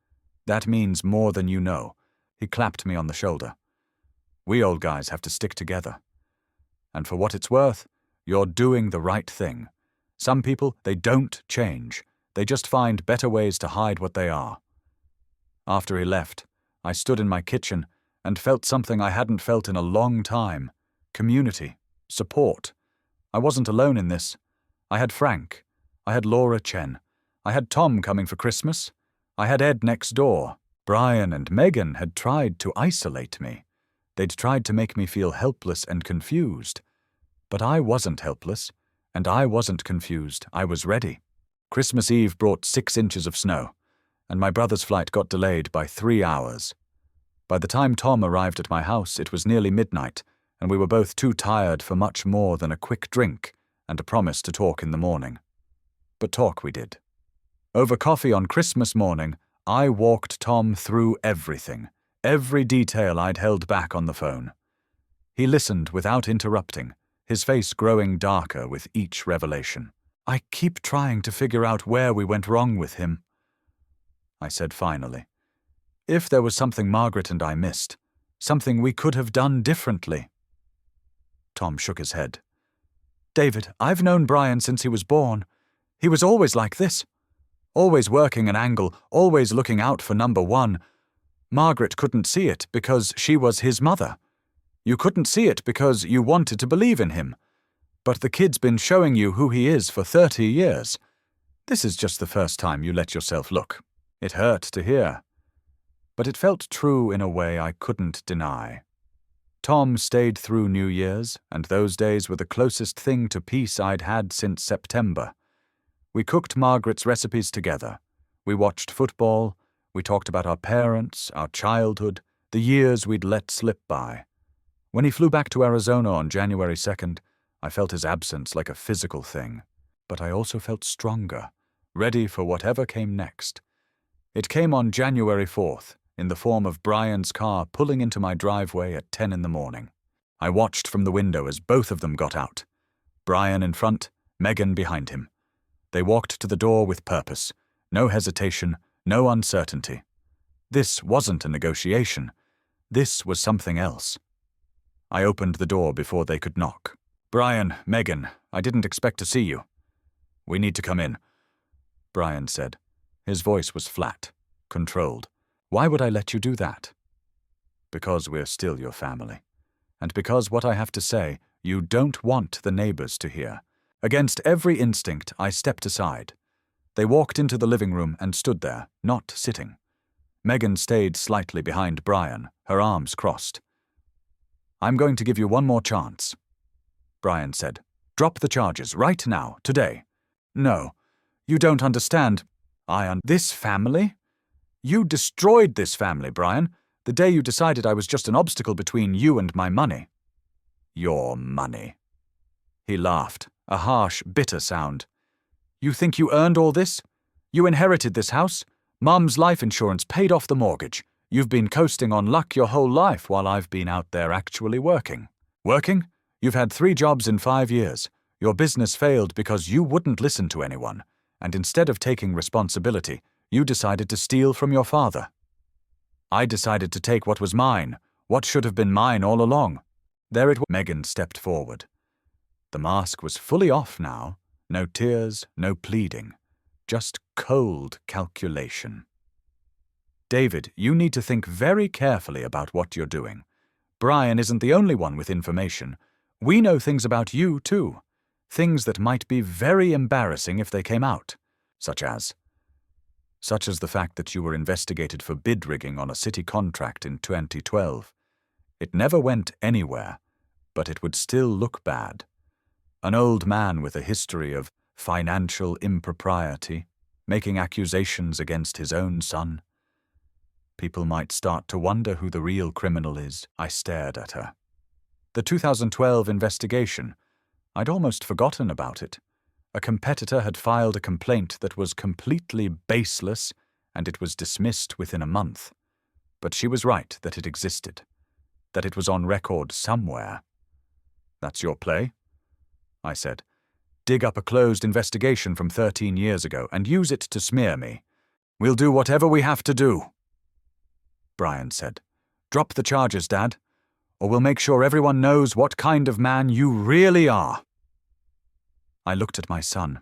That means more than you know. He clapped me on the shoulder. We old guys have to stick together. And for what it's worth, you're doing the right thing. Some people, they don't change. They just find better ways to hide what they are. After he left, I stood in my kitchen and felt something I hadn't felt in a long time. Community. Support. I wasn't alone in this. I had Frank. I had Laura Chen. I had Tom coming for Christmas. I had Ed next door. Brian and Megan had tried to isolate me. They'd tried to make me feel helpless and confused. But I wasn't helpless, and I wasn't confused. I was ready. Christmas Eve brought 6 inches of snow, and my brother's flight got delayed by 3 hours. By the time Tom arrived at my house, it was nearly midnight, and we were both too tired for much more than a quick drink and a promise to talk in the morning. But talk we did. Over coffee on Christmas morning, I walked Tom through everything, every detail I'd held back on the phone. He listened without interrupting, his face growing darker with each revelation. I keep trying to figure out where we went wrong with him, I said finally. If there was something Margaret and I missed, something we could have done differently. Tom shook his head. David, I've known Brian since he was born. He was always like this. Always working an angle, always looking out for number one. Margaret couldn't see it because she was his mother. You couldn't see it because you wanted to believe in him. But the kid's been showing you who he is for 30 years. This is just the first time you let yourself look. It hurt to hear. But it felt true in a way I couldn't deny. Tom stayed through New Year's, and those days were the closest thing to peace I'd had since September. We cooked Margaret's recipes together. We watched football. We talked about our parents, our childhood, the years we'd let slip by. When he flew back to Arizona on January 2nd, I felt his absence like a physical thing. But I also felt stronger, ready for whatever came next. It came on January 4th, in the form of Brian's car pulling into my driveway at 10 in the morning. I watched from the window as both of them got out. Brian in front, Megan behind him. They walked to the door with purpose. No hesitation, no uncertainty. This wasn't a negotiation. This was something else. I opened the door before they could knock. Brian, Megan, I didn't expect to see you. We need to come in, Brian said. His voice was flat, controlled. Why would I let you do that? Because we're still your family. And because what I have to say, you don't want the neighbors to hear. Against every instinct, I stepped aside. They walked into the living room and stood there, not sitting. Megan stayed slightly behind Brian, her arms crossed. I'm going to give you one more chance, Brian said. Drop the charges right now, today. No, you don't understand. This family? You destroyed this family, Brian, the day you decided I was just an obstacle between you and my money. Your money. He laughed, a harsh, bitter sound. You think you earned all this? You inherited this house? Mum's life insurance paid off the mortgage. You've been coasting on luck your whole life while I've been out there actually working. Working? You've had 3 jobs in 5 years. Your business failed because you wouldn't listen to anyone, and instead of taking responsibility, you decided to steal from your father. I decided to take what was mine, what should have been mine all along. There it was. Megan stepped forward. The mask was fully off now. No tears, no pleading. Just cold calculation. David, you need to think very carefully about what you're doing. Brian isn't the only one with information. We know things about you, too. Things that might be very embarrassing if they came out. Such as the fact that you were investigated for bid rigging on a city contract in 2012. It never went anywhere, but it would still look bad. An old man with a history of financial impropriety, making accusations against his own son. People might start to wonder who the real criminal is. I stared at her. The 2012 investigation. I'd almost forgotten about it. A competitor had filed a complaint that was completely baseless, and it was dismissed within a month. But she was right that it existed, that it was on record somewhere. That's your play? I said. Dig up a closed investigation from 13 years ago and use it to smear me. We'll do whatever we have to do. Brian said. Drop the charges, Dad, or we'll make sure everyone knows what kind of man you really are. I looked at my son,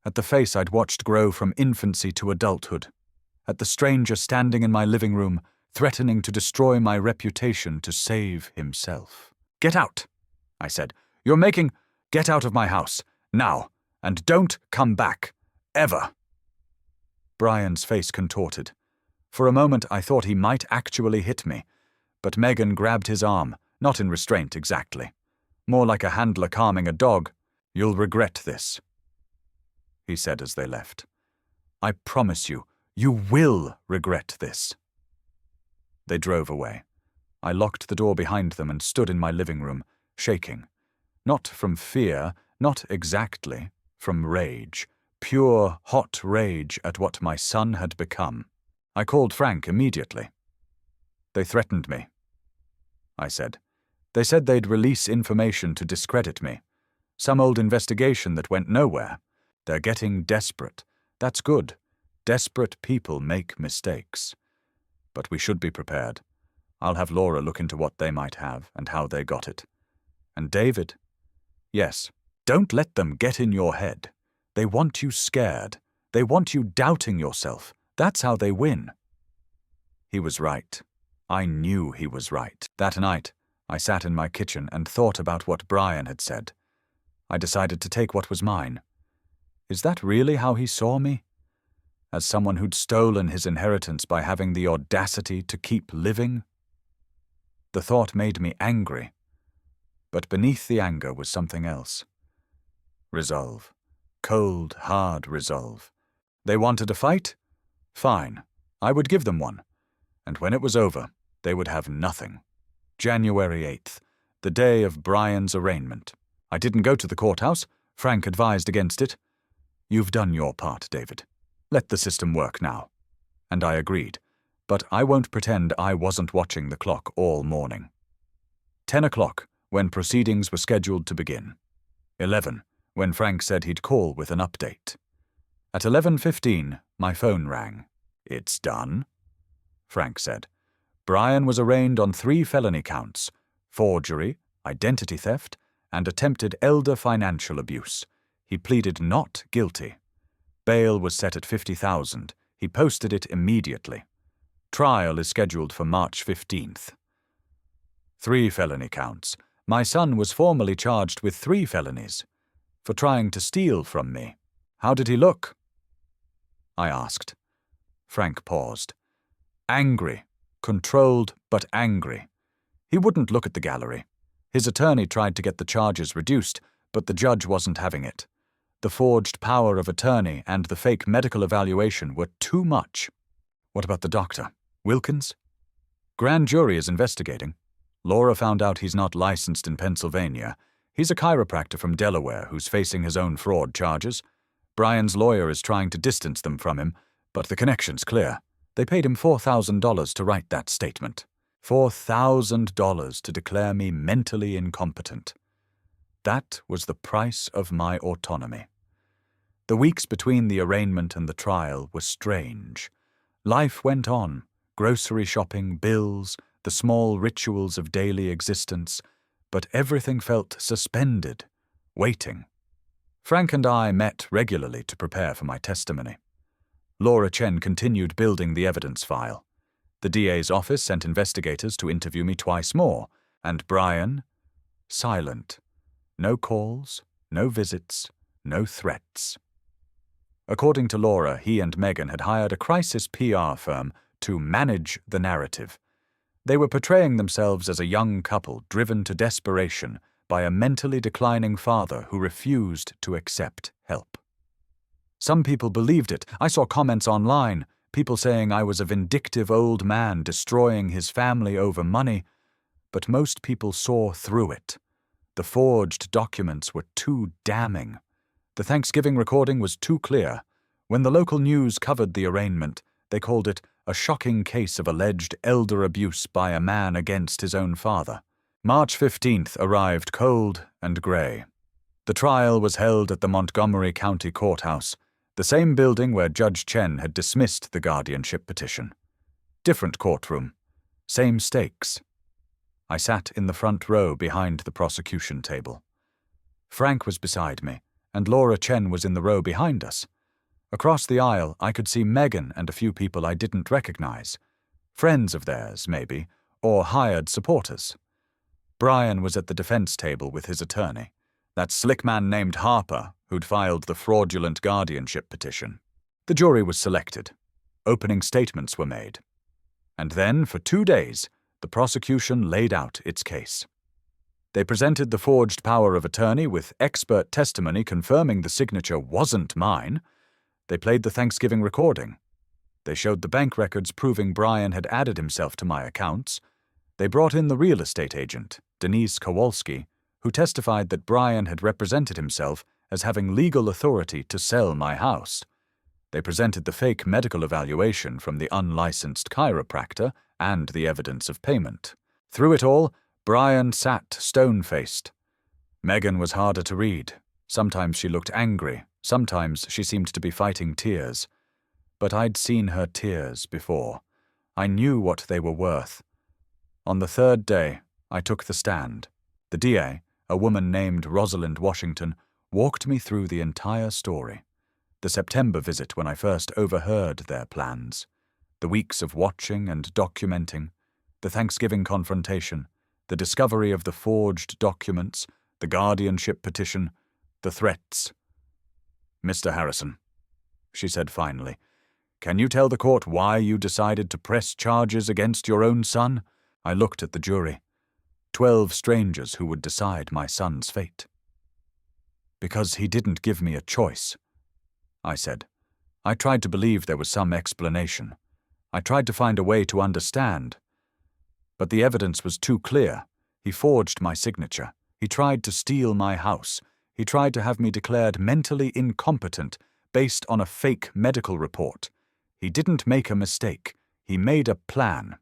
at the face I'd watched grow from infancy to adulthood, at the stranger standing in my living room, threatening to destroy my reputation to save himself. Get out, I said. Get out of my house, now, and don't come back, ever. Brian's face contorted. For a moment I thought he might actually hit me, but Megan grabbed his arm, not in restraint exactly, more like a handler calming a dog. You'll regret this, he said as they left. I promise you, you will regret this. They drove away. I locked the door behind them and stood in my living room, shaking. Not from fear, not exactly, from rage, pure, hot rage at what my son had become. I called Frank immediately. They threatened me, I said. They said they'd release information to discredit me. Some old investigation that went nowhere. They're getting desperate. That's good. Desperate people make mistakes. But we should be prepared. I'll have Laura look into what they might have and how they got it. And David? Yes, don't let them get in your head. They want you scared. They want you doubting yourself. That's how they win. He was right. I knew he was right. That night, I sat in my kitchen and thought about what Brian had said. I decided to take what was mine. Is that really how he saw me? As someone who'd stolen his inheritance by having the audacity to keep living? The thought made me angry. But beneath the anger was something else. Resolve. Cold, hard resolve. They wanted a fight? Fine. I would give them one. And when it was over, they would have nothing. January 8th, the day of Brian's arraignment. I didn't go to the courthouse. Frank advised against it. You've done your part, David. Let the system work now. And I agreed. But I won't pretend I wasn't watching the clock all morning. 10 o'clock, when proceedings were scheduled to begin. 11, when Frank said he'd call with an update. At 11:15, my phone rang. It's done, Frank said. Brian was arraigned on 3 felony counts: forgery, identity theft, and attempted elder financial abuse. He pleaded not guilty. Bail was set at $50,000. He posted it immediately. Trial is scheduled for March 15th. 3 felony counts. My son was formally charged with 3 felonies. For trying to steal from me. How did he look? I asked. Frank paused. Angry. Controlled, but angry. He wouldn't look at the gallery. His attorney tried to get the charges reduced, but the judge wasn't having it. The forged power of attorney and the fake medical evaluation were too much. What about the doctor? Wilkins? Grand jury is investigating. Laura found out he's not licensed in Pennsylvania. He's a chiropractor from Delaware who's facing his own fraud charges. Brian's lawyer is trying to distance them from him, but the connection's clear. They paid him $4,000 to write that statement. $4,000 to declare me mentally incompetent. That was the price of my autonomy. The weeks between the arraignment and the trial were strange. Life went on, grocery shopping, bills, the small rituals of daily existence, but everything felt suspended, waiting. Frank and I met regularly to prepare for my testimony. Laura Chen continued building the evidence file. The DA's office sent investigators to interview me twice more, and Brian, silent. No calls, no visits, no threats. According to Laura, he and Megan had hired a crisis PR firm to manage the narrative. They were portraying themselves as a young couple driven to desperation by a mentally declining father who refused to accept help. Some people believed it. I saw comments online, people saying I was a vindictive old man destroying his family over money, but most people saw through it. The forged documents were too damning. The Thanksgiving recording was too clear. When the local news covered the arraignment, they called it a shocking case of alleged elder abuse by a man against his own father. March 15th arrived cold and grey. The trial was held at the Montgomery County Courthouse, the same building where Judge Chen had dismissed the guardianship petition. Different courtroom, same stakes. I sat in the front row behind the prosecution table. Frank was beside me, and Laura Chen was in the row behind us. Across the aisle, I could see Megan and a few people I didn't recognize. Friends of theirs, maybe, or hired supporters. Brian was at the defense table with his attorney, that slick man named Harper who'd filed the fraudulent guardianship petition. The jury was selected. Opening statements were made. And then, for 2 days, the prosecution laid out its case. They presented the forged power of attorney with expert testimony confirming the signature wasn't mine. They played the Thanksgiving recording. They showed the bank records proving Brian had added himself to my accounts. They brought in the real estate agent, Denise Kowalski, who testified that Brian had represented himself as having legal authority to sell my house. They presented the fake medical evaluation from the unlicensed chiropractor and the evidence of payment. Through it all, Brian sat stone-faced. Megan was harder to read. Sometimes she looked angry. Sometimes she seemed to be fighting tears. But I'd seen her tears before. I knew what they were worth. On the 3rd day, I took the stand. The DA, a woman named Rosalind Washington, walked me through the entire story. The September visit when I first overheard their plans. The weeks of watching and documenting. The Thanksgiving confrontation. The discovery of the forged documents. The guardianship petition. The threats. "Mr. Harrison," she said finally, "can you tell the court why you decided to press charges against your own son?" I looked at the jury. 12 strangers who would decide my son's fate. "Because he didn't give me a choice," I said. I tried to believe there was some explanation. I tried to find a way to understand. But the evidence was too clear. He forged my signature. He tried to steal my house. He tried to have me declared mentally incompetent based on a fake medical report. He didn't make a mistake. He made a plan.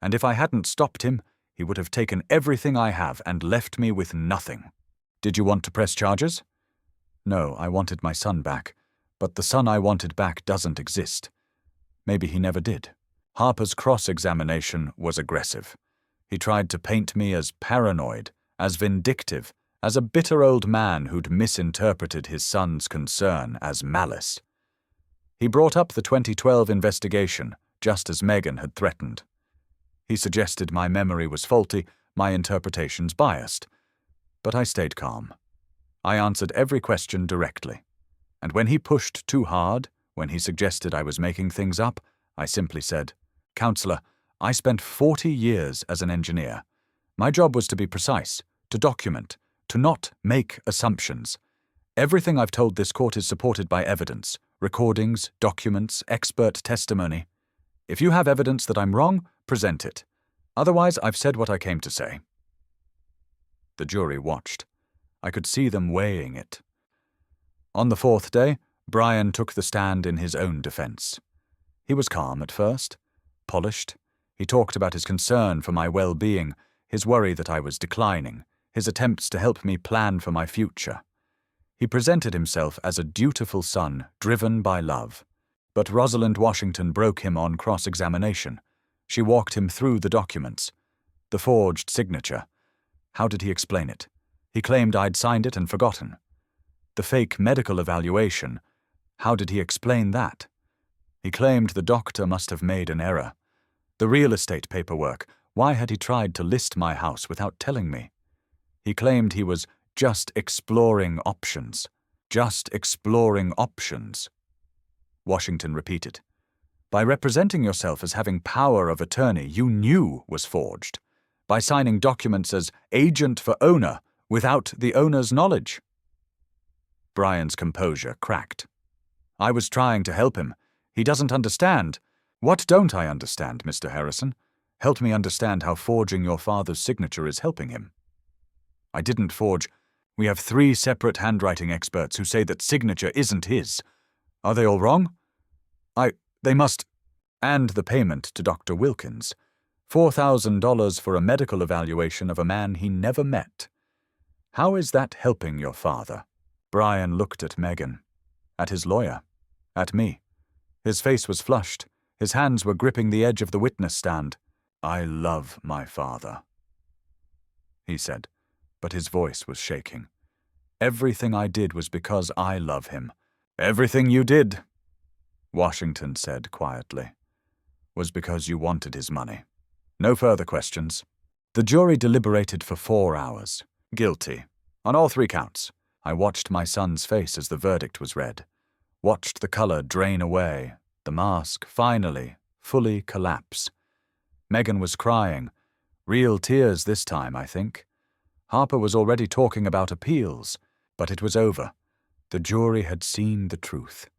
And if I hadn't stopped him, he would have taken everything I have and left me with nothing. "Did you want to press charges?" "No, I wanted my son back. But the son I wanted back doesn't exist. Maybe he never did." Harper's cross-examination was aggressive. He tried to paint me as paranoid, as vindictive, as a bitter old man who'd misinterpreted his son's concern as malice. He brought up the 2012 investigation, just as Megan had threatened. He suggested my memory was faulty, my interpretations biased. But I stayed calm. I answered every question directly. And when he pushed too hard, when he suggested I was making things up, I simply said, "Counselor, I spent 40 years as an engineer. My job was to be precise, to document, to not make assumptions. Everything I've told this court is supported by evidence, recordings, documents, expert testimony. If you have evidence that I'm wrong, present it. Otherwise, I've said what I came to say." The jury watched. I could see them weighing it. On the 4th day, Brian took the stand in his own defense. He was calm at first, polished. He talked about his concern for my well-being, his worry that I was declining, his attempts to help me plan for my future. He presented himself as a dutiful son, driven by love. But Rosalind Washington broke him on cross-examination. She walked him through the documents. The forged signature. How did he explain it? He claimed I'd signed it and forgotten. The fake medical evaluation. How did he explain that? He claimed the doctor must have made an error. The real estate paperwork. Why had he tried to list my house without telling me? He claimed he was just exploring options. Just exploring options. Washington repeated. By representing yourself as having power of attorney you knew was forged. By signing documents as agent for owner, without the owner's knowledge. Brian's composure cracked. I was trying to help him. He doesn't understand. What don't I understand, Mr. Harrison? Help me understand how forging your father's signature is helping him. I didn't forge. We have 3 separate handwriting experts who say that signature isn't his. Are they all wrong? They must. And the payment to Dr. Wilkins. $4,000 for a medical evaluation of a man he never met. How is that helping your father? Brian looked at Megan, at his lawyer, at me. His face was flushed. His hands were gripping the edge of the witness stand. I love my father, he said, but his voice was shaking. Everything I did was because I love him. Everything you did, Washington said quietly, was because you wanted his money. No further questions. The jury deliberated for 4 hours. Guilty. On all 3 counts. I watched my son's face as the verdict was read. Watched the color drain away. The mask, finally, fully collapse. Megan was crying. Real tears this time, I think. Harper was already talking about appeals. But it was over. The jury had seen the truth.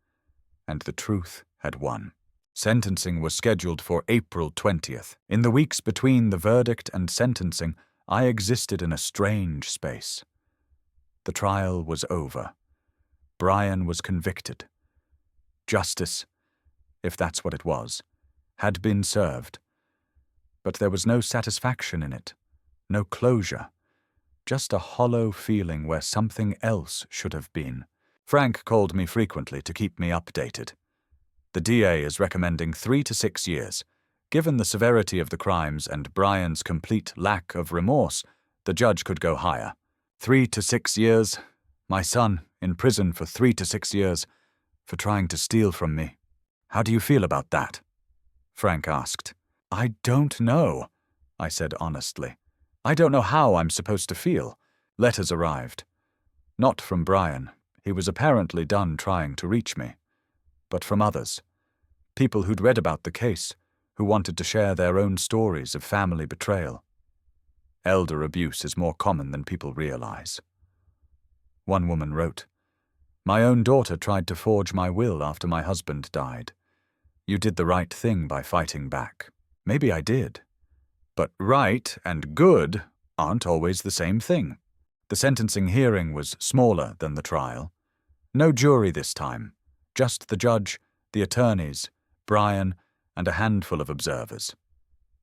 And the truth had won. Sentencing was scheduled for April 20th. In the weeks between the verdict and sentencing, I existed in a strange space. The trial was over. Brian was convicted. Justice, if that's what it was, had been served. But there was no satisfaction in it, no closure, just a hollow feeling where something else should have been. Frank called me frequently to keep me updated. The DA is recommending 3 to 6 years. Given the severity of the crimes and Brian's complete lack of remorse, the judge could go higher. 3 to 6 years? My son, in prison for 3 to 6 years, for trying to steal from me. How do you feel about that? Frank asked. I don't know, I said honestly. I don't know how I'm supposed to feel. Letters arrived. Not from Brian. He was apparently done trying to reach me. But from others. People who'd read about the case, who wanted to share their own stories of family betrayal. Elder abuse is more common than people realize. One woman wrote, My own daughter tried to forge my will after my husband died. You did the right thing by fighting back. Maybe I did. But right and good aren't always the same thing. The sentencing hearing was smaller than the trial. No jury this time. Just the judge, the attorneys, Brian, and a handful of observers.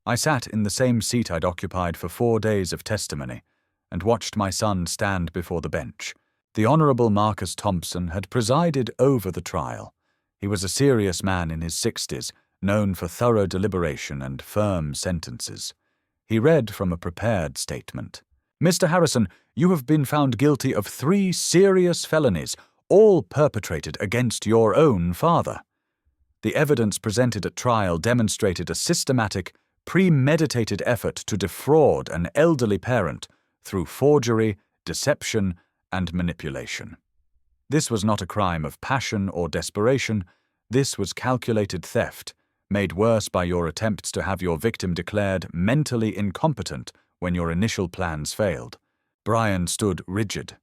I sat in the same seat I'd occupied for 4 days of testimony and watched my son stand before the bench. The Honorable Marcus Thompson had presided over the trial. He was a serious man in his 60s, known for thorough deliberation and firm sentences. He read from a prepared statement. Mr. Harrison, you have been found guilty of 3 serious felonies, all perpetrated against your own father. The evidence presented at trial demonstrated a systematic, premeditated effort to defraud an elderly parent through forgery, deception, and manipulation. This was not a crime of passion or desperation. This was calculated theft, made worse by your attempts to have your victim declared mentally incompetent when your initial plans failed. Brian stood rigid.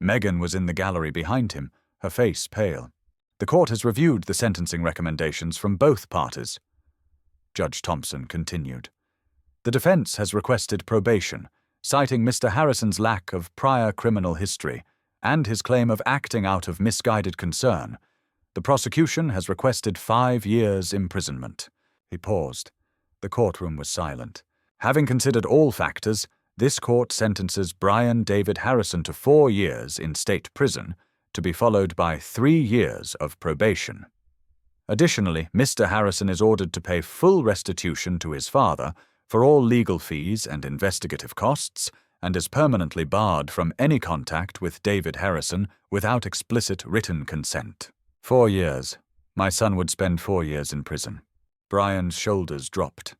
Megan was in the gallery behind him, her face pale. The court has reviewed the sentencing recommendations from both parties. Judge Thompson continued. The defense has requested probation, citing Mr. Harrison's lack of prior criminal history and his claim of acting out of misguided concern. The prosecution has requested 5 years imprisonment. He paused. The courtroom was silent. Having considered all factors, this court sentences Brian David Harrison to 4 years in state prison, to be followed by 3 years of probation. Additionally, Mr. Harrison is ordered to pay full restitution to his father for all legal fees and investigative costs, and is permanently barred from any contact with David Harrison without explicit written consent. 4 years. My son would spend 4 years in prison. Brian's shoulders dropped.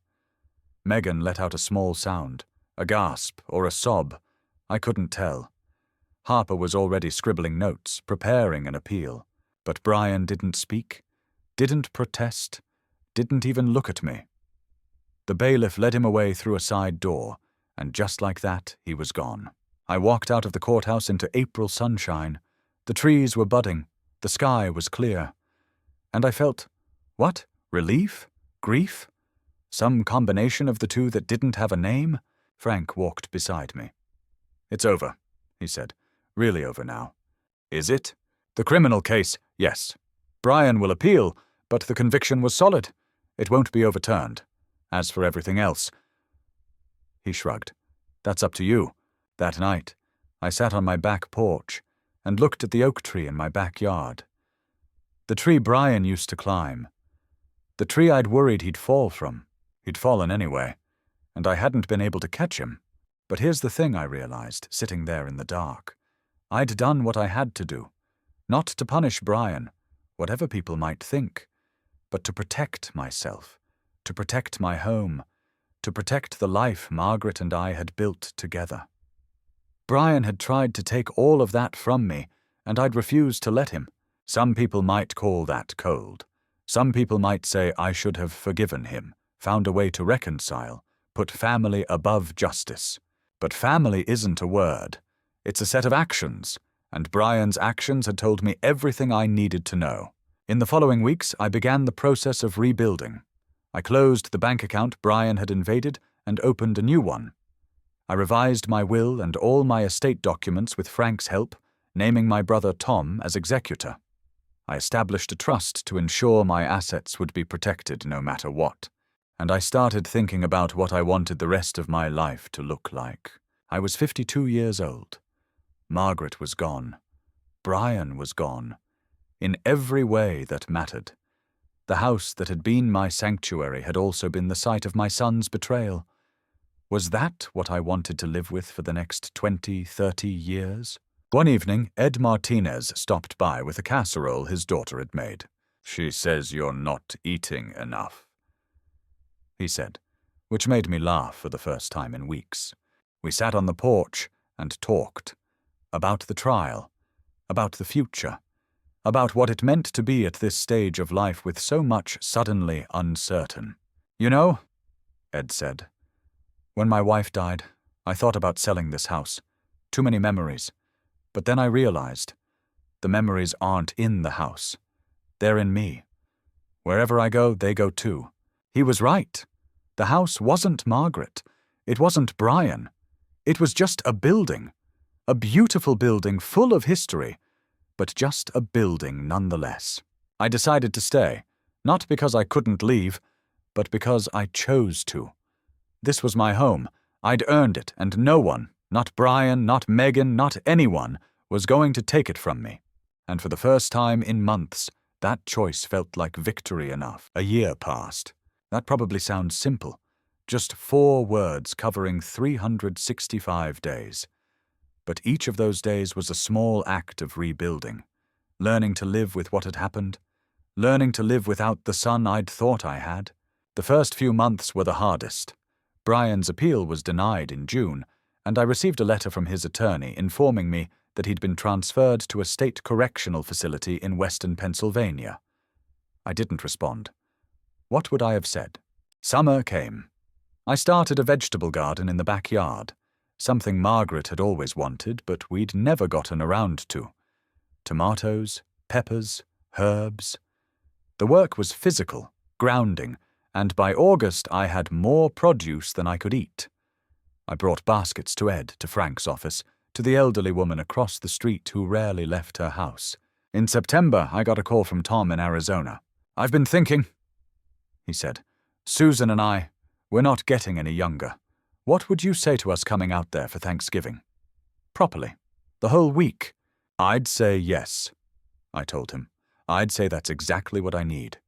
Megan let out a small sound, a gasp or a sob. I couldn't tell. Harper was already scribbling notes, preparing an appeal. But Brian didn't speak, didn't protest, didn't even look at me. The bailiff led him away through a side door, and just like that, he was gone. I walked out of the courthouse into April sunshine. The trees were budding. The sky was clear. And I felt, what? Relief? Grief? Some combination of the two that didn't have a name? Frank walked beside me. It's over, he said. Really over now. Is it? The criminal case, yes. Brian will appeal, but the conviction was solid. It won't be overturned. As for everything else... He shrugged. That's up to you. That night, I sat on my back porch and looked at the oak tree in my backyard. The tree Brian used to climb. The tree I'd worried he'd fall from. He'd fallen anyway, and I hadn't been able to catch him. But here's the thing I realized, sitting there in the dark. I'd done what I had to do. Not to punish Brian, whatever people might think, but to protect myself, to protect my home, to protect the life Margaret and I had built together. Brian had tried to take all of that from me, and I'd refused to let him. Some people might call that cold. Some people might say I should have forgiven him, found a way to reconcile, put family above justice. But family isn't a word. It's a set of actions, and Brian's actions had told me everything I needed to know. In the following weeks, I began the process of rebuilding. I closed the bank account Brian had invaded and opened a new one. I revised my will and all my estate documents with Frank's help, naming my brother Tom as executor. I established a trust to ensure my assets would be protected no matter what, and I started thinking about what I wanted the rest of my life to look like. I was 52 years old. Margaret was gone. Brian was gone. In every way that mattered. The house that had been my sanctuary had also been the site of my son's betrayal. Was that what I wanted to live with for the next 20, 30 years? One evening, Ed Martinez stopped by with a casserole his daughter had made. "She says you're not eating enough," he said, which made me laugh for the first time in weeks. We sat on the porch and talked. About the trial. About the future. About what it meant to be at this stage of life with so much suddenly uncertain. "You know," Ed said, "when my wife died, I thought about selling this house. Too many memories. But then I realized, the memories aren't in the house. They're in me. Wherever I go, they go too." He was right. The house wasn't Margaret. It wasn't Brian. It was just a building. A beautiful building full of history, but just a building nonetheless. I decided to stay, not because I couldn't leave, but because I chose to. This was my home. I'd earned it, and no one, not Brian, not Megan, not anyone, was going to take it from me. And for the first time in months, that choice felt like victory enough. A year passed. That probably sounds simple. Just 4 words covering 365 days. But each of those days was a small act of rebuilding. Learning to live with what had happened. Learning to live without the son I'd thought I had. The first few months were the hardest. Brian's appeal was denied in June, and I received a letter from his attorney informing me that he'd been transferred to a state correctional facility in western Pennsylvania. I didn't respond. What would I have said? Summer came. I started a vegetable garden in the backyard, something Margaret had always wanted, but we'd never gotten around to. Tomatoes, peppers, herbs. The work was physical, grounding, and by August I had more produce than I could eat. I brought baskets to Ed, to Frank's office, to the elderly woman across the street who rarely left her house. In September, I got a call from Tom in Arizona. "I've been thinking," he said. "Susan and I, we're not getting any younger. What would you say to us coming out there for Thanksgiving? Properly. The whole week." "I'd say yes," I told him. "I'd say that's exactly what I need."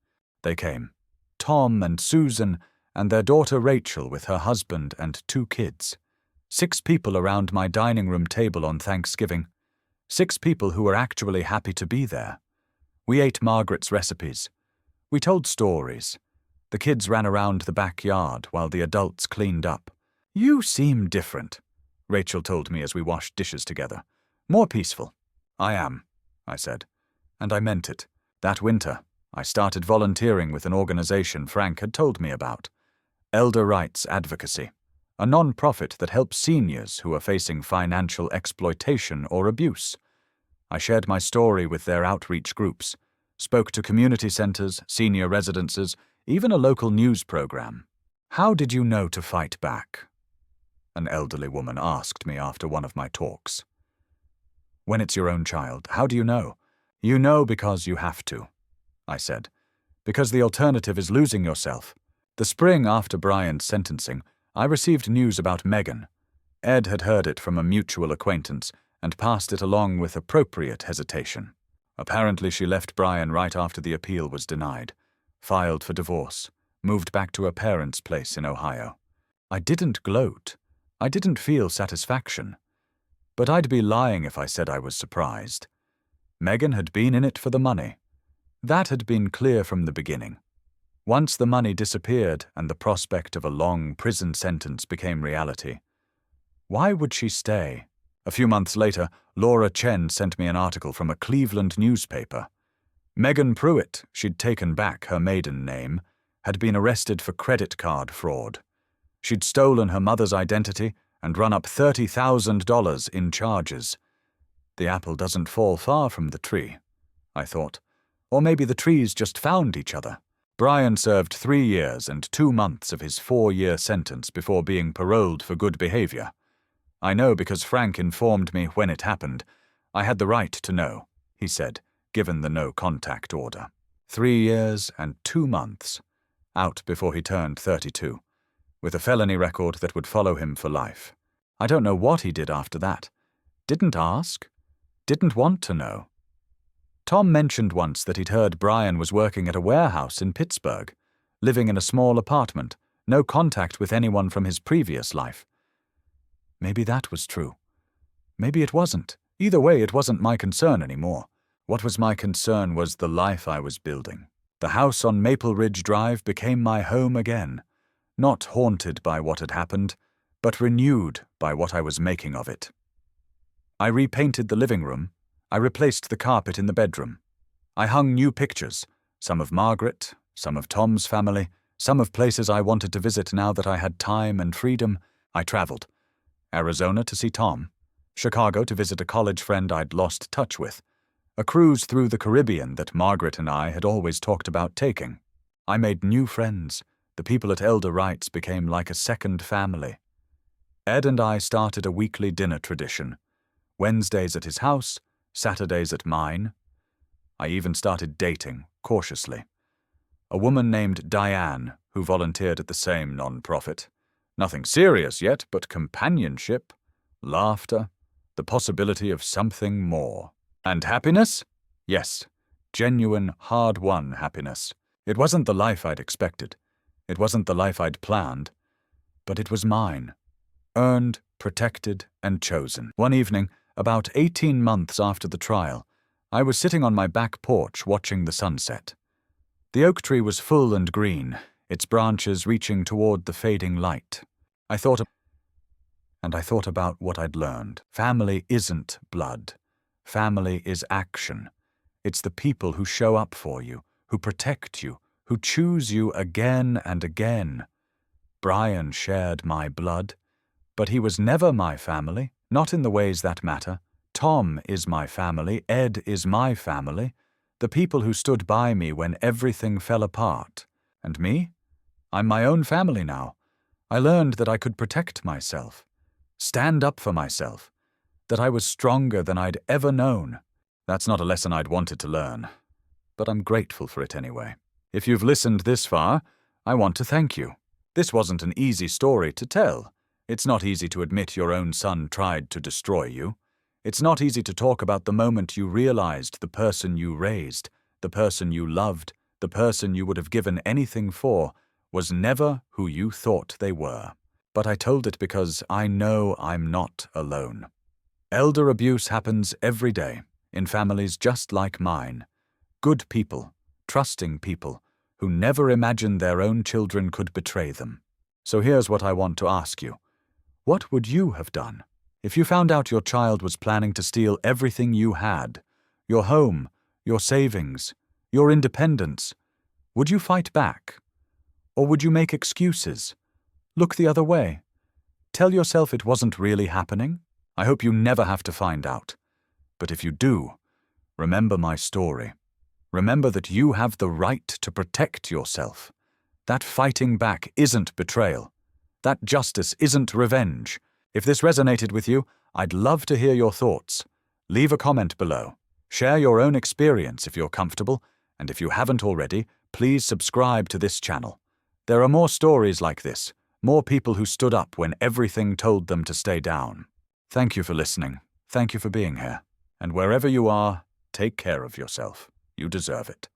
They came. Tom and Susan and their daughter Rachel with her husband and 2 kids. 6 people around my dining room table on Thanksgiving. 6 people who were actually happy to be there. We ate Margaret's recipes. We told stories. The kids ran around the backyard while the adults cleaned up. "You seem different," Rachel told me as we washed dishes together. "More peaceful." "I am," I said. And I meant it. That winter, I started volunteering with an organization Frank had told me about. Elder Rights Advocacy. a non-profit that helps seniors who are facing financial exploitation or abuse. I shared my story with their outreach groups, spoke to community centers, senior residences, even a local news program. How did you know to fight back? An elderly woman asked me after one of my talks. When it's your own child, how do you know? You know because you have to, I said, because the alternative is losing yourself. The spring after Brian's sentencing, I received news about Megan. Ed had heard it from a mutual acquaintance and passed it along with appropriate hesitation. Apparently she left Brian right after the appeal was denied, filed for divorce, moved back to her parents' place in Ohio. I didn't gloat. I didn't feel satisfaction. But I'd be lying if I said I was surprised. Megan had been in it for the money. That had been clear from the beginning. Once the money disappeared and the prospect of a long prison sentence became reality, why would she stay? A few months later, Laura Chen sent me an article from a Cleveland newspaper. Megan Pruitt, she'd taken back her maiden name, had been arrested for credit card fraud. She'd stolen her mother's identity and run up $30,000 in charges. The apple doesn't fall far from the tree, I thought. Or maybe the trees just found each other. Brian served 3 years and 2 months of his 4-year sentence before being paroled for good behavior. I know because Frank informed me when it happened. I had the right to know, he said, given the no-contact order. 3 years and 2 months, out before he turned 32, with a felony record that would follow him for life. I don't know what he did after that. Didn't ask. Didn't want to know. Tom mentioned once that he'd heard Brian was working at a warehouse in Pittsburgh, living in a small apartment, no contact with anyone from his previous life. Maybe that was true. Maybe it wasn't. Either way, it wasn't my concern anymore. What was my concern was the life I was building. The house on Maple Ridge Drive became my home again, not haunted by what had happened, but renewed by what I was making of it. I repainted the living room. I replaced the carpet in the bedroom. I hung new pictures, some of Margaret, some of Tom's family, some of places I wanted to visit now that I had time and freedom. I traveled. Arizona to see Tom, Chicago to visit a college friend I'd lost touch with, a cruise through the Caribbean that Margaret and I had always talked about taking. I made new friends. The people at Elder Wright's became like a second family. Ed and I started a weekly dinner tradition. Wednesdays at his house, Saturdays at mine. I even started dating, cautiously. A woman named Diane, who volunteered at the same non-profit. Nothing serious yet, but companionship, laughter, the possibility of something more. And happiness? Yes, genuine, hard-won happiness. It wasn't the life I'd expected. It wasn't the life I'd planned. But it was mine. Earned, protected, and chosen. One evening, about 18 months after the trial, I was sitting on my back porch watching the sunset. The oak tree was full and green, its branches reaching toward the fading light. I thought about what I'd learned. Family isn't blood. Family is action. It's the people who show up for you, who protect you, who choose you again and again. Brian shared my blood, but he was never my family. Not in the ways that matter. Tom is my family. Ed is my family. The people who stood by me when everything fell apart. And me? I'm my own family now. I learned that I could protect myself, stand up for myself, that I was stronger than I'd ever known. That's not a lesson I'd wanted to learn, but I'm grateful for it anyway. If you've listened this far, I want to thank you. This wasn't an easy story to tell. It's not easy to admit your own son tried to destroy you. It's not easy to talk about the moment you realized the person you raised, the person you loved, the person you would have given anything for, was never who you thought they were. But I told it because I know I'm not alone. Elder abuse happens every day, in families just like mine. Good people, trusting people, who never imagined their own children could betray them. So here's what I want to ask you. What would you have done if you found out your child was planning to steal everything you had, your home, your savings, your independence? Would you fight back? Or would you make excuses? Look the other way? Tell yourself it wasn't really happening. I hope you never have to find out. But if you do, remember my story. Remember that you have the right to protect yourself. That fighting back isn't betrayal. That justice isn't revenge. If this resonated with you, I'd love to hear your thoughts. Leave a comment below. Share your own experience if you're comfortable, and if you haven't already, please subscribe to this channel. There are more stories like this, more people who stood up when everything told them to stay down. Thank you for listening. Thank you for being here. And wherever you are, take care of yourself. You deserve it.